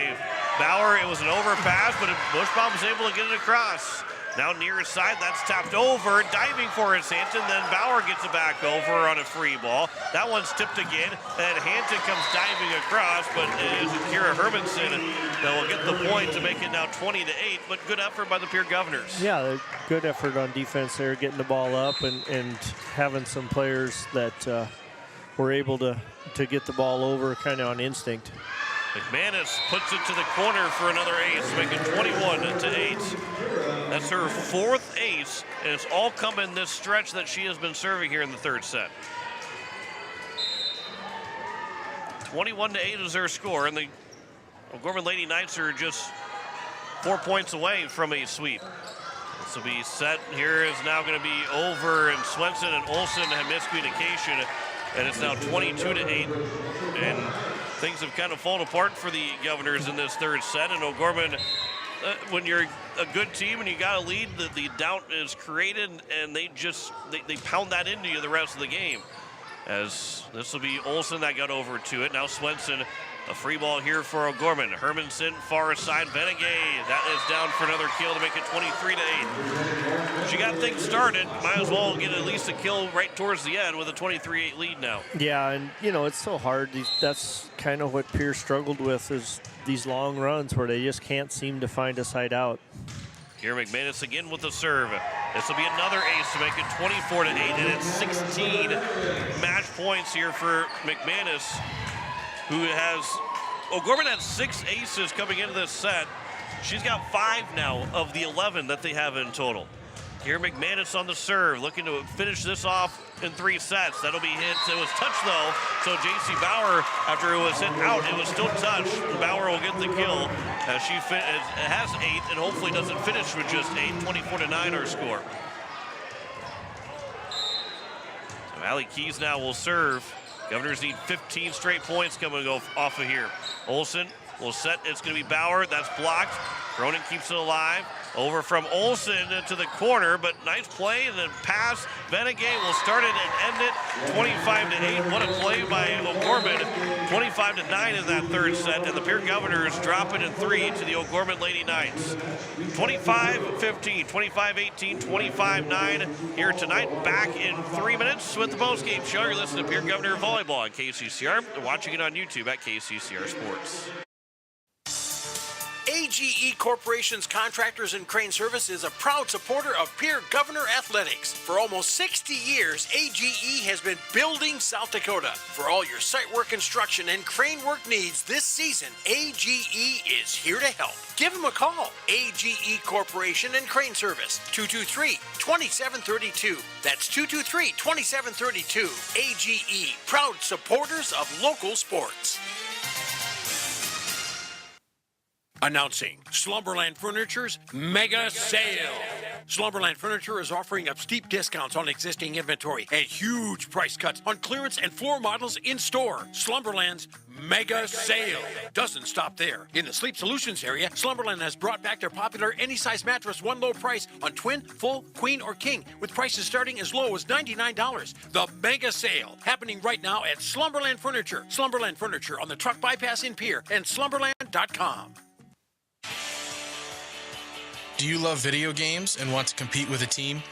Bauer. It was an overpass, but Bushbaum was able to get it across. Now near his side, that's tapped over. Diving for it, Hanson. Then Bauer gets it back over on a free ball. That one's tipped again. And Hanson comes diving across, but it is Kira Hermanson that will get the point to make it now 20-8. But good effort by the Pierre Governors. Yeah, good effort on defense there, getting the ball up and having some players that were able to get the ball over kind of on instinct. McManus puts it to the corner for another ace, making 21-8. That's her 4th ace, and it's all come in this stretch that she has been serving here in the third set. 21-8 is her score, and the O'Gorman Lady Knights are just 4 points away from a sweep. This will be set. Here is now going to be over, and Swenson and Olsen have miscommunication, and it's now 22-8. And things have kind of fallen apart for the Governors in this third set, and O'Gorman, when you're a good team and you got a lead, the doubt is created, and they pound that into you the rest of the game. as this will be Olsen that got over to it. Now Swenson, a free ball here for O'Gorman. Hermanson, far side, Benegay. That is down for another kill to make it 23-8. She got things started. Might as well get at least a kill right towards the end with a 23-8 lead now. Yeah, and, it's so hard. That's kind of what Pierre struggled with is these long runs where they just can't seem to find a side out. Here McManus again with the serve. This will be another ace to make it 24-8, and it's 16 match points here for McManus, who has, O'Gorman had 6 aces coming into this set. She's got 5 now of the 11 that they have in total. Here McManus on the serve, looking to finish this off in 3 sets. That'll be hit. It was touched though, so J.C. Bauer, after it was hit out, it was still touched. Bauer will get the kill as she has 8 and hopefully doesn't finish with just 8. 24-9 our score. So Allie Keys now will serve. Governors need 15 straight points coming off of here. Olsen will set. It's going to be Bauer. That's blocked. Cronin keeps it alive. Over from Olsen to the corner, but nice play and then pass. Benegay will start it and end it 25-8. What a play by O'Gorman. 25-9 in that third set, and the Pierre Governors drop it in 3 to the O'Gorman Lady Knights. 25-15, 25-18, 25-9 here tonight. Back in 3 minutes with the postgame show. You're listening to Pierre Governor Volleyball on KCCR. Watching it on YouTube at KCCR Sports. AGE Corporation's Contractors and Crane Service is a proud supporter of Pierre Governor Athletics. For almost 60 years, AGE has been building South Dakota. For all your site work construction and crane work needs this season, AGE is here to help. Give them a call. AGE Corporation and Crane Service, 223-2732. That's 223-2732. AGE, proud supporters of local sports. Announcing Slumberland Furniture's Mega Sale. Slumberland Furniture is offering up steep discounts on existing inventory and huge price cuts on clearance and floor models in store. Slumberland's Mega Sale doesn't stop there. In the Sleep Solutions area, Slumberland has brought back their popular any-size mattress one low price on twin, full, queen, or king, with prices starting as low as $99. The Mega Sale happening right now at Slumberland Furniture. Slumberland Furniture on the truck bypass in Pierre and slumberland.com. Do you love video games and want to compete with a team?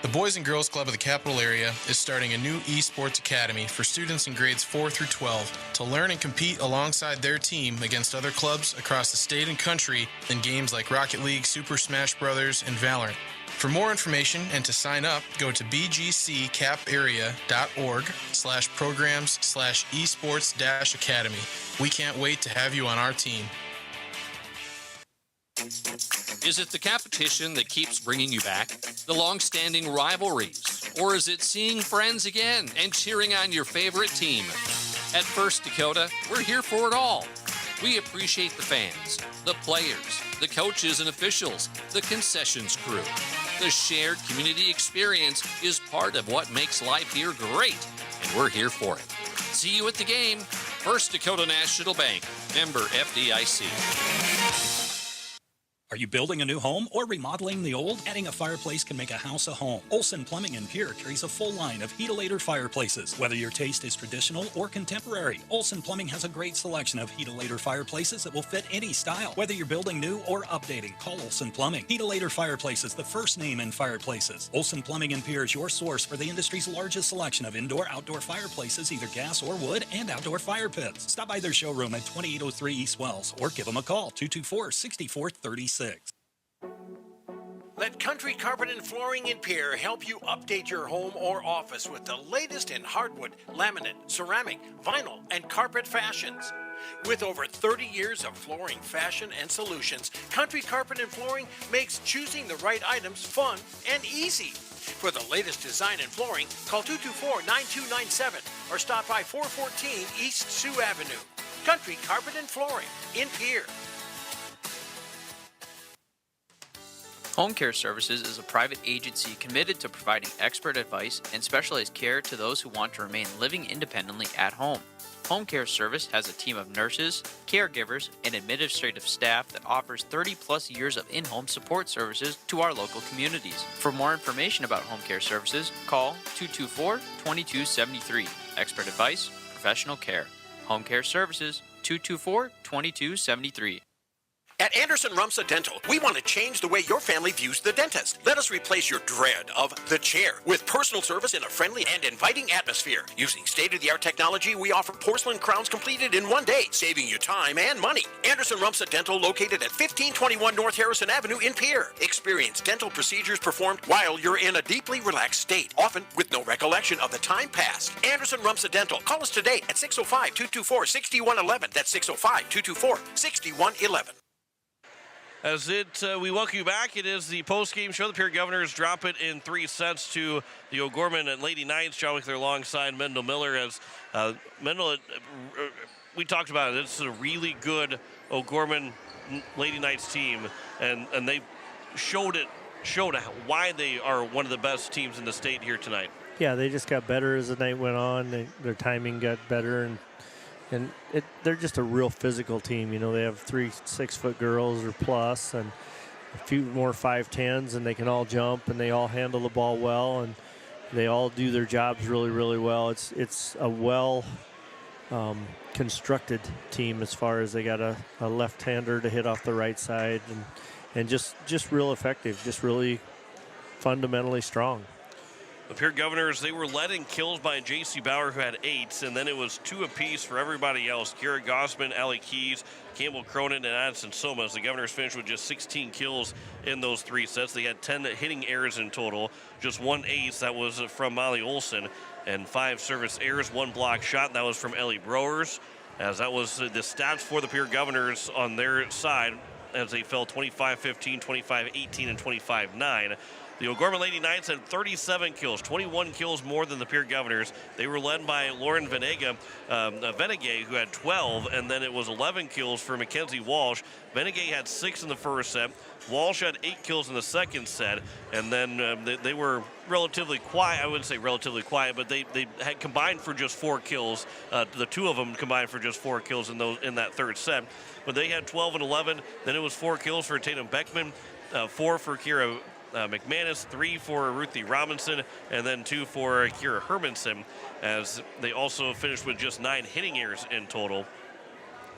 The Boys and Girls Club of the Capital Area is starting a new esports academy for students in grades 4 through 12 to learn and compete alongside their team against other clubs across the state and country in games like Rocket League, Super Smash Bros., and Valorant. For more information and to sign up, go to bgcaparea.org/programs/esports-academy. We can't wait to have you on our team. Is it the competition that keeps bringing you back? The long-standing rivalries? Or is it seeing friends again and cheering on your favorite team? At First Dakota, we're here for it all. We appreciate the fans, the players, the coaches and officials, the concessions crew. The shared community experience is part of what makes life here great, and we're here for it. See you at the game. First Dakota National Bank, member FDIC. Are you building a new home or remodeling the old? Adding a fireplace can make a house a home. Olsen Plumbing in Pierre carries a full line of Heat-A-Later fireplaces. Whether your taste is traditional or contemporary, Olsen Plumbing has a great selection of Heat-A-Later fireplaces that will fit any style. Whether you're building new or updating, call Olsen Plumbing. Heat-A-Later Fireplaces, the first name in fireplaces. Olsen Plumbing in Pierre is your source for the industry's largest selection of indoor-outdoor fireplaces, either gas or wood, and outdoor fire pits. Stop by their showroom at 2803 East Wells or give them a call, 224-6436. Let Country Carpet and Flooring in Pierre help you update your home or office with the latest in hardwood, laminate, ceramic, vinyl, and carpet fashions. With over 30 years of flooring fashion and solutions, Country Carpet and Flooring makes choosing the right items fun and easy. For the latest design in flooring, call 224-9297 or stop by 414 East Sioux Avenue. Country Carpet and Flooring in Pierre. Home Care Services is a private agency committed to providing expert advice and specialized care to those who want to remain living independently at home. Home Care Service has a team of nurses, caregivers, and administrative staff that offers 30-plus years of in-home support services to our local communities. For more information about Home Care Services, call 224-2273. Expert advice, professional care. Home Care Services, 224-2273. At Anderson Rumsa Dental, we want to change the way your family views the dentist. Let us replace your dread of the chair with personal service in a friendly and inviting atmosphere. Using state-of-the-art technology, we offer porcelain crowns completed in one day, saving you time and money. Anderson Rumsa Dental, located at 1521 North Harrison Avenue in Pierre. Experience dental procedures performed while you're in a deeply relaxed state, often with no recollection of the time past. Anderson Rumsa Dental. Call us today at 605-224-6111. That's 605-224-6111. We welcome you back. It is the post-game show. The Pierre Governors drop it in 3 sets to the O'Gorman and Lady Knights. John Wickler alongside Mendel Miller. As Mendel, we talked about it. It's a really good O'Gorman Lady Knights team, and they showed why they are one of the best teams in the state here tonight. Yeah, they just got better as the night went on. Their timing got better, and they're just a real physical team. You know, they have 3 6-foot girls or plus, and a few more 5'10s, and they can all jump, and they all handle the ball well, and they all do their jobs really, really well. It's a well constructed team as far as they got a left-hander to hit off the right side, and just real effective, just really fundamentally strong. The Pierre Governors, they were led in kills by J.C. Bauer, who had 8, and then it was 2 apiece for everybody else. Kira Gossman, Allie Keys, Campbell Cronin, and Addison Somas. The Governors finished with just 16 kills in those 3 sets. They had 10 hitting errors in total, just 1 ace, that was from Molly Olson, and 5 service errors, 1 block shot, that was from Ellie Browers. As that was the stats for the Pierre Governors on their side, as they fell 25-15, 25-18, and 25-9. The O'Gorman Lady Knights had 37 kills, 21 kills more than the Pierre Governors. They were led by Lauren Venegay, who had 12, and then it was 11 kills for Mackenzie Walsh. Venegay had 6 in the first set. Walsh had 8 kills in the second set, and then they were relatively quiet. I wouldn't say relatively quiet, but they had combined for just 4 kills. The 2 of them combined for just 4 kills in that third set. But they had 12 and 11. Then it was 4 kills for Tatum Beckman, 4 for Kira McManus, 3 for Ruthie Robinson, and then 2 for Kira Hermanson, as they also finished with just 9 hitting errors in total.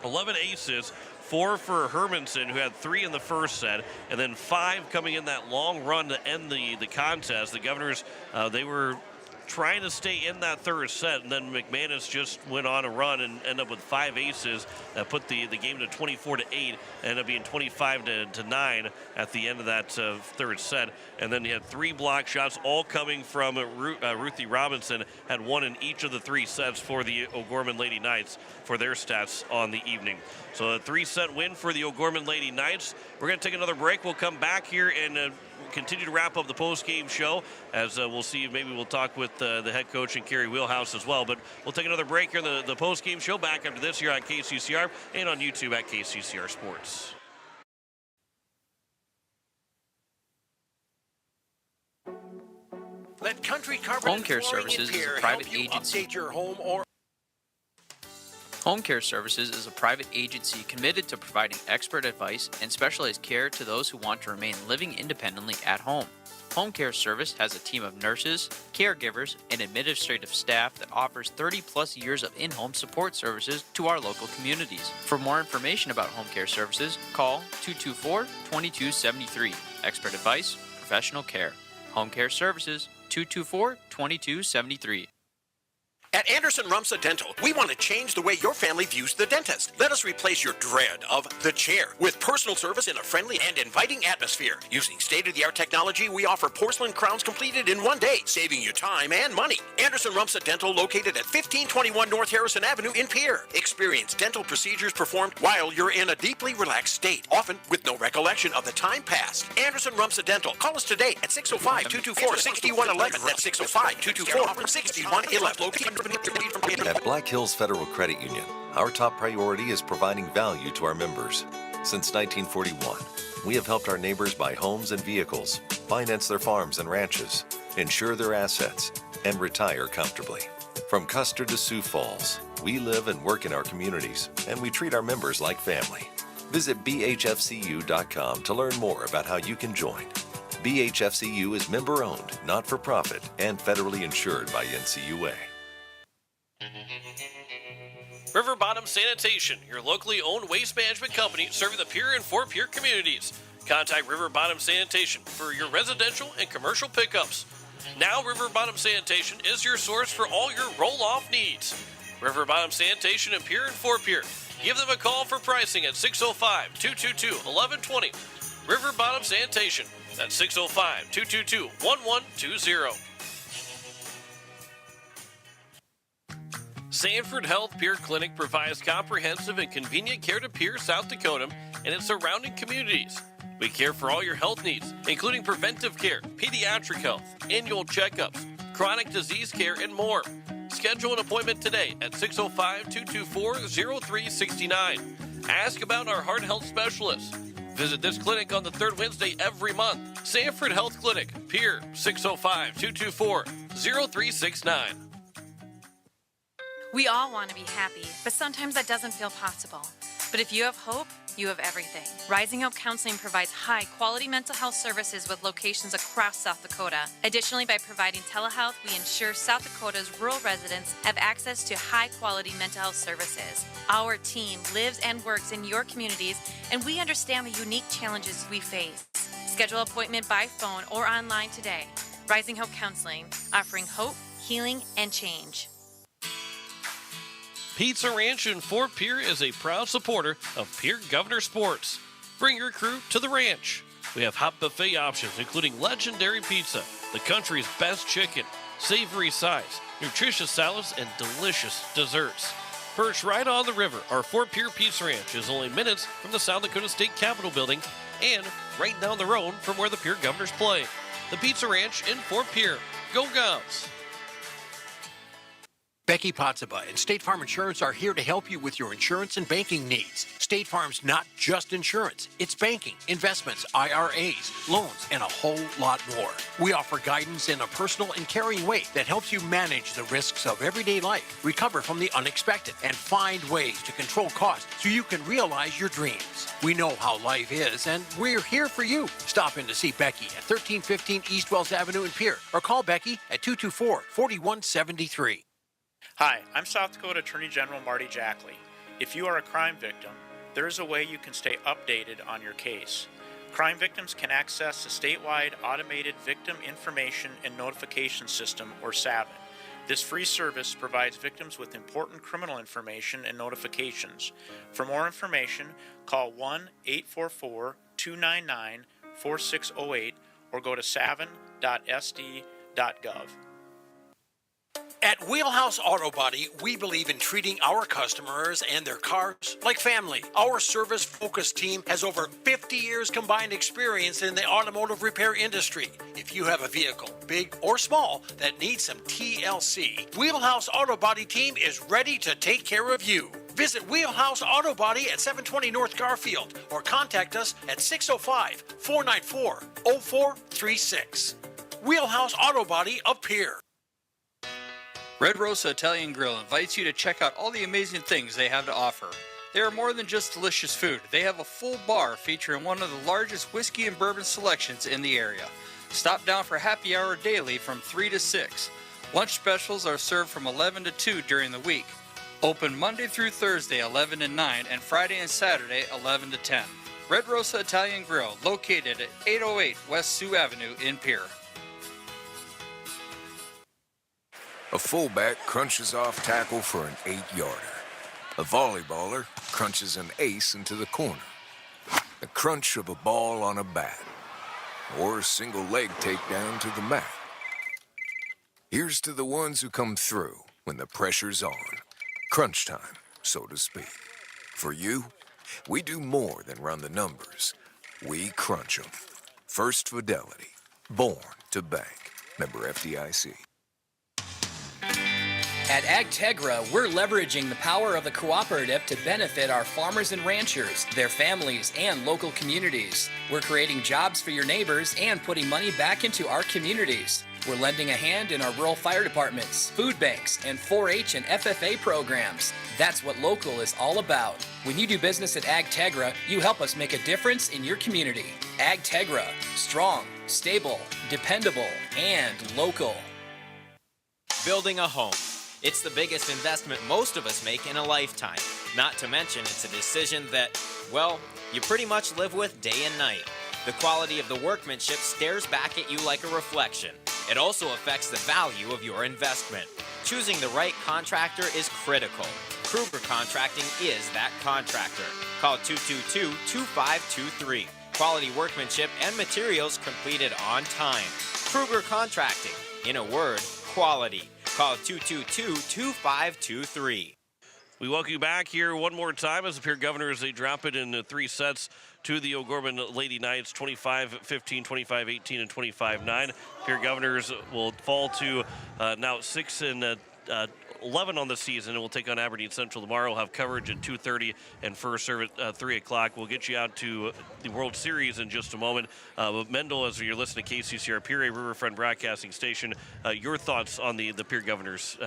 11 aces, 4 for Hermanson, who had 3 in the first set, and then 5 coming in that long run to end the contest. The Governors, they were trying to stay in that third set, and then McManus just went on a run and ended up with 5 aces that put the game to 24-8, ended up being 25-9 at the end of that third set. And then he had 3 block shots, all coming from Ruthie Robinson, had 1 in each of the 3 sets for the O'Gorman Lady Knights for their stats on the evening. So a 3-set win for the O'Gorman Lady Knights. We're going to take another break. We'll come back here and continue to wrap up the post-game show, as we'll see. Maybe we'll talk with the head coach and Kerry Wheelhouse as well. But we'll take another break here in the post-game show. Back after this here on KCCR and on YouTube at KCCR Sports. Let Country Home Care Services is a private agency. Update your home or Home Care Services is a private agency committed to providing expert advice and specialized care to those who want to remain living independently at home. Home Care Service has a team of nurses, caregivers, and administrative staff that offers 30-plus years of in-home support services to our local communities. For more information about Home Care Services, call 224-2273. Expert advice, professional care. Home Care Services, 224-2273. At Anderson Rumsa Dental, we want to change the way your family views the dentist. Let us replace your dread of the chair with personal service in a friendly and inviting atmosphere. Using state-of-the-art technology, we offer porcelain crowns completed in one day, saving you time and money. Anderson Rumsa Dental, located at 1521 North Harrison Avenue in Pierre. Experience dental procedures performed while you're in a deeply relaxed state, often with no recollection of the time past. Anderson Rumsa Dental. Call us today at 605-224-6111. That's 605-224-6111. At Black Hills Federal Credit Union, our top priority is providing value to our members. Since 1941, we have helped our neighbors buy homes and vehicles, finance their farms and ranches, insure their assets, and retire comfortably. From Custer to Sioux Falls, we live and work in our communities, and we treat our members like family. Visit bhfcu.com to learn more about how you can join. BHFCU is member-owned, not-for-profit, and federally insured by NCUA. River Bottom Sanitation, your locally owned waste management company serving the Pierre and Fort Pierre communities. Contact River Bottom Sanitation for your residential and commercial pickups. Now River Bottom Sanitation is your source for all your roll-off needs. River Bottom Sanitation in Pierre and Fort Pierre. Give them a call for pricing at 605-222-1120. River Bottom Sanitation. That's 605-222-1120. Sanford Health Pierre Clinic provides comprehensive and convenient care to Pierre, South Dakota, and its surrounding communities. We care for all your health needs, including preventive care, pediatric health, annual checkups, chronic disease care, and more. Schedule an appointment today at 605-224-0369. Ask about our heart health specialists. Visit this clinic on the third Wednesday every month. Sanford Health Clinic, Pierre, 605-224-0369. We all want to be happy, but sometimes that doesn't feel possible. But if you have hope, you have everything. Rising Hope Counseling provides high-quality mental health services with locations across South Dakota. Additionally, by providing telehealth, we ensure South Dakota's rural residents have access to high-quality mental health services. Our team lives and works in your communities, and we understand the unique challenges we face. Schedule an appointment by phone or online today. Rising Hope Counseling, offering hope, healing, and change. Pizza Ranch in Fort Pierre is a proud supporter of Pierre Governor Sports. Bring your crew to the ranch. We have hot buffet options, including legendary pizza, the country's best chicken, savory sides, nutritious salads, and delicious desserts. Perched right on the river, our Fort Pierre Pizza Ranch is only minutes from the South Dakota State Capitol building and right down the road from where the Pierre Governors play. The Pizza Ranch in Fort Pierre. Go Govs! Becky Potsuba and State Farm Insurance are here to help you with your insurance and banking needs. State Farm's not just insurance. It's banking, investments, IRAs, loans, and a whole lot more. We offer guidance in a personal and caring way that helps you manage the risks of everyday life, recover from the unexpected, and find ways to control costs so you can realize your dreams. We know how life is, and we're here for you. Stop in to see Becky at 1315 East Wells Avenue in Pierre, or call Becky at 224-4173. Hi, I'm South Dakota Attorney General Marty Jackley. If you are a crime victim, there is a way you can stay updated on your case. Crime victims can access the statewide Automated Victim Information and Notification System, or SAVIN. This free service provides victims with important criminal information and notifications. For more information, call 1-844-299-4608 or go to savin.sd.gov. At Wheelhouse Auto Body, we believe in treating our customers and their cars like family. Our service-focused team has over 50 years combined experience in the automotive repair industry. If you have a vehicle, big or small, that needs some TLC, Wheelhouse Auto Body team is ready to take care of you. Visit Wheelhouse Auto Body at 720 North Garfield or contact us at 605-494-0436. Wheelhouse Auto Body of Pierre. Red Rosa Italian Grill invites you to check out all the amazing things they have to offer. They are more than just delicious food. They have a full bar featuring one of the largest whiskey and bourbon selections in the area. Stop down for happy hour daily from 3 to 6. Lunch specials are served from 11 to 2 during the week. Open Monday through Thursday 11 to 9 and Friday and Saturday 11 to 10. Red Rosa Italian Grill, located at 808 West Sioux Avenue in Pierre. A fullback crunches off tackle for an 8-yarder. A volleyballer crunches an ace into the corner. The crunch of a ball on a bat. Or a single leg takedown to the mat. Here's to the ones who come through when the pressure's on. Crunch time, so to speak. For you, we do more than run the numbers. We crunch them. First Fidelity. Born to bank. Member FDIC. At AgTegra, we're leveraging the power of the cooperative to benefit our farmers and ranchers, their families, and local communities. We're creating jobs for your neighbors and putting money back into our communities. We're lending a hand in our rural fire departments, food banks, and 4-H and FFA programs. That's what local is all about. When you do business at AgTegra, you help us make a difference in your community. AgTegra, strong, stable, dependable, and local. Building a home. It's the biggest investment most of us make in a lifetime. Not to mention, it's a decision that, well, you pretty much live with day and night. The quality of the workmanship stares back at you like a reflection. It also affects the value of your investment. Choosing the right contractor is critical. Kruger Contracting is that contractor. Call 222-2523. Quality workmanship and materials completed on time. Kruger Contracting. In a word, quality. Call 222-2523. We welcome you back here one more time as the Pierre Governors, they drop it in 3 sets to the O'Gorman Lady Knights, 25-15, 25-18, and 25-9. Pierre Governors will fall to now 6-11 on the season, and we'll take on Aberdeen Central tomorrow. We'll have coverage at 2:30 and first serve at 3 o'clock. We'll get you out to the World Series in just a moment. Mendel, as you're listening to KCCR Pierre Riverfront Broadcasting Station, your thoughts on the Pierre Governors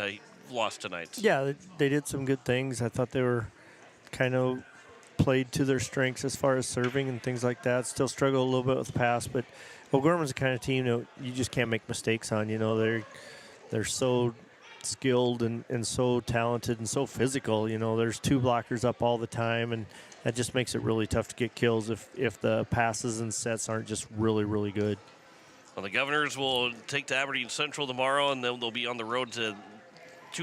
lost tonight? Yeah, they did some good things. I thought they were kind of played to their strengths as far as serving and things like that. Still struggle a little bit with the pass, but O'Gorman's the kind of team that you just can't make mistakes on. You know, they're so skilled and so talented and so physical. You know, there's 2 blockers up all the time, and that just makes it really tough to get kills if the passes and sets aren't just really, really good. Well, the Governors will take to Aberdeen Central tomorrow, and then they'll be on the road to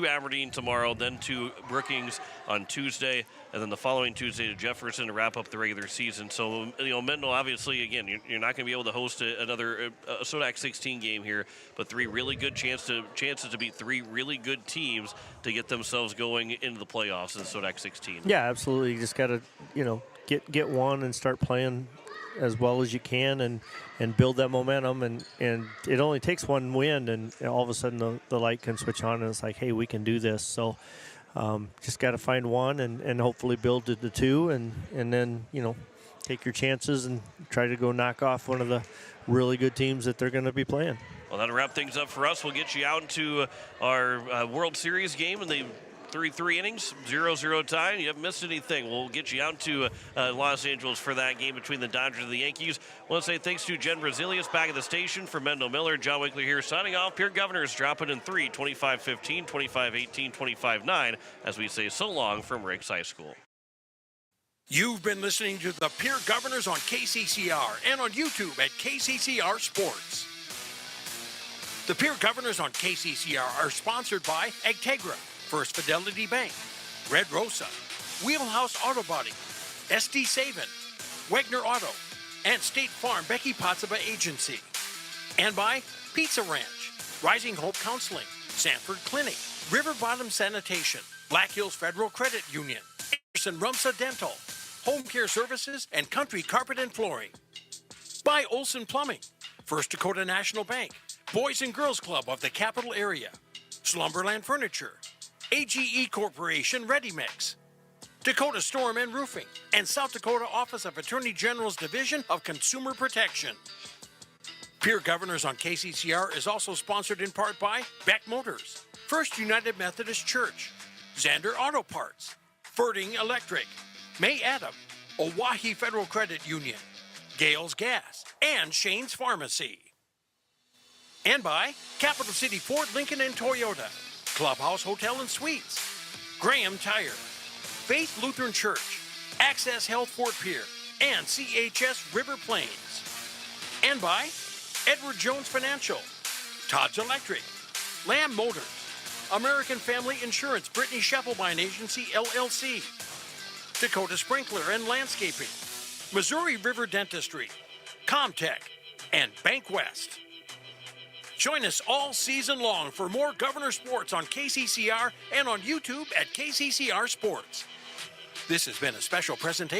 Aberdeen tomorrow, then to Brookings on Tuesday, and then the following Tuesday to Jefferson to wrap up the regular season. So, you know, Mendel, obviously, again, you're not going to be able to host another SODAC 16 game here, but 3 really good chances to beat 3 really good teams to get themselves going into the playoffs in SODAC 16. Yeah, absolutely. You just got to, you know, get one and start playing as well as you can and build that momentum, and it only takes 1 win, and all of a sudden the light can switch on, and it's like, hey, we can do this. So just got to find 1 and hopefully build to the 2, and then, you know, take your chances and try to go knock off one of the really good teams that they're going to be playing. Well, that'll wrap things up for us. We'll get you out into our World Series game in the 3 innings, 0-0 tie. You haven't missed anything. We'll get you out to Los Angeles for that game between the Dodgers and the Yankees. I want to say thanks to Jen Brazilius back at the station. For Mendel Miller, John Winkler here signing off. Pierre Governors dropping in 3, 25-15, 25-18, 25-9, as we say so long from Riggs High School. You've been listening to the Pierre Governors on KCCR and on YouTube at KCCR Sports. The Pierre Governors on KCCR are sponsored by AgTegra, First Fidelity Bank, Red Rosa, Wheelhouse Auto Body, SD Savin, Wegner Auto, and State Farm Becky Potsaba Agency. And by Pizza Ranch, Rising Hope Counseling, Sanford Clinic, River Bottom Sanitation, Black Hills Federal Credit Union, Anderson Rumsa Dental, Home Care Services, and Country Carpet and Flooring. By Olson Plumbing, First Dakota National Bank, Boys and Girls Club of the Capital Area, Slumberland Furniture, AGE Corporation Ready Mix, Dakota Storm and Roofing, and South Dakota Office of Attorney General's Division of Consumer Protection. Pierre Governors on KCCR is also sponsored in part by Beck Motors, First United Methodist Church, Zander Auto Parts, Ferding Electric, May Adam, Owyhee Federal Credit Union, Gales Gas, and Shane's Pharmacy. And by Capital City Ford, Lincoln, and Toyota, Clubhouse Hotel and Suites, Graham Tire, Faith Lutheran Church, Access Health Fort Pierre, and CHS River Plains. And by Edward Jones Financial, Todd's Electric, Lamb Motors, American Family Insurance, Brittany Scheffelbein Agency, LLC, Dakota Sprinkler and Landscaping, Missouri River Dentistry, Comtech, and Bank West. Join us all season long for more Governor Sports on KCCR and on YouTube at KCCR Sports. This has been a special presentation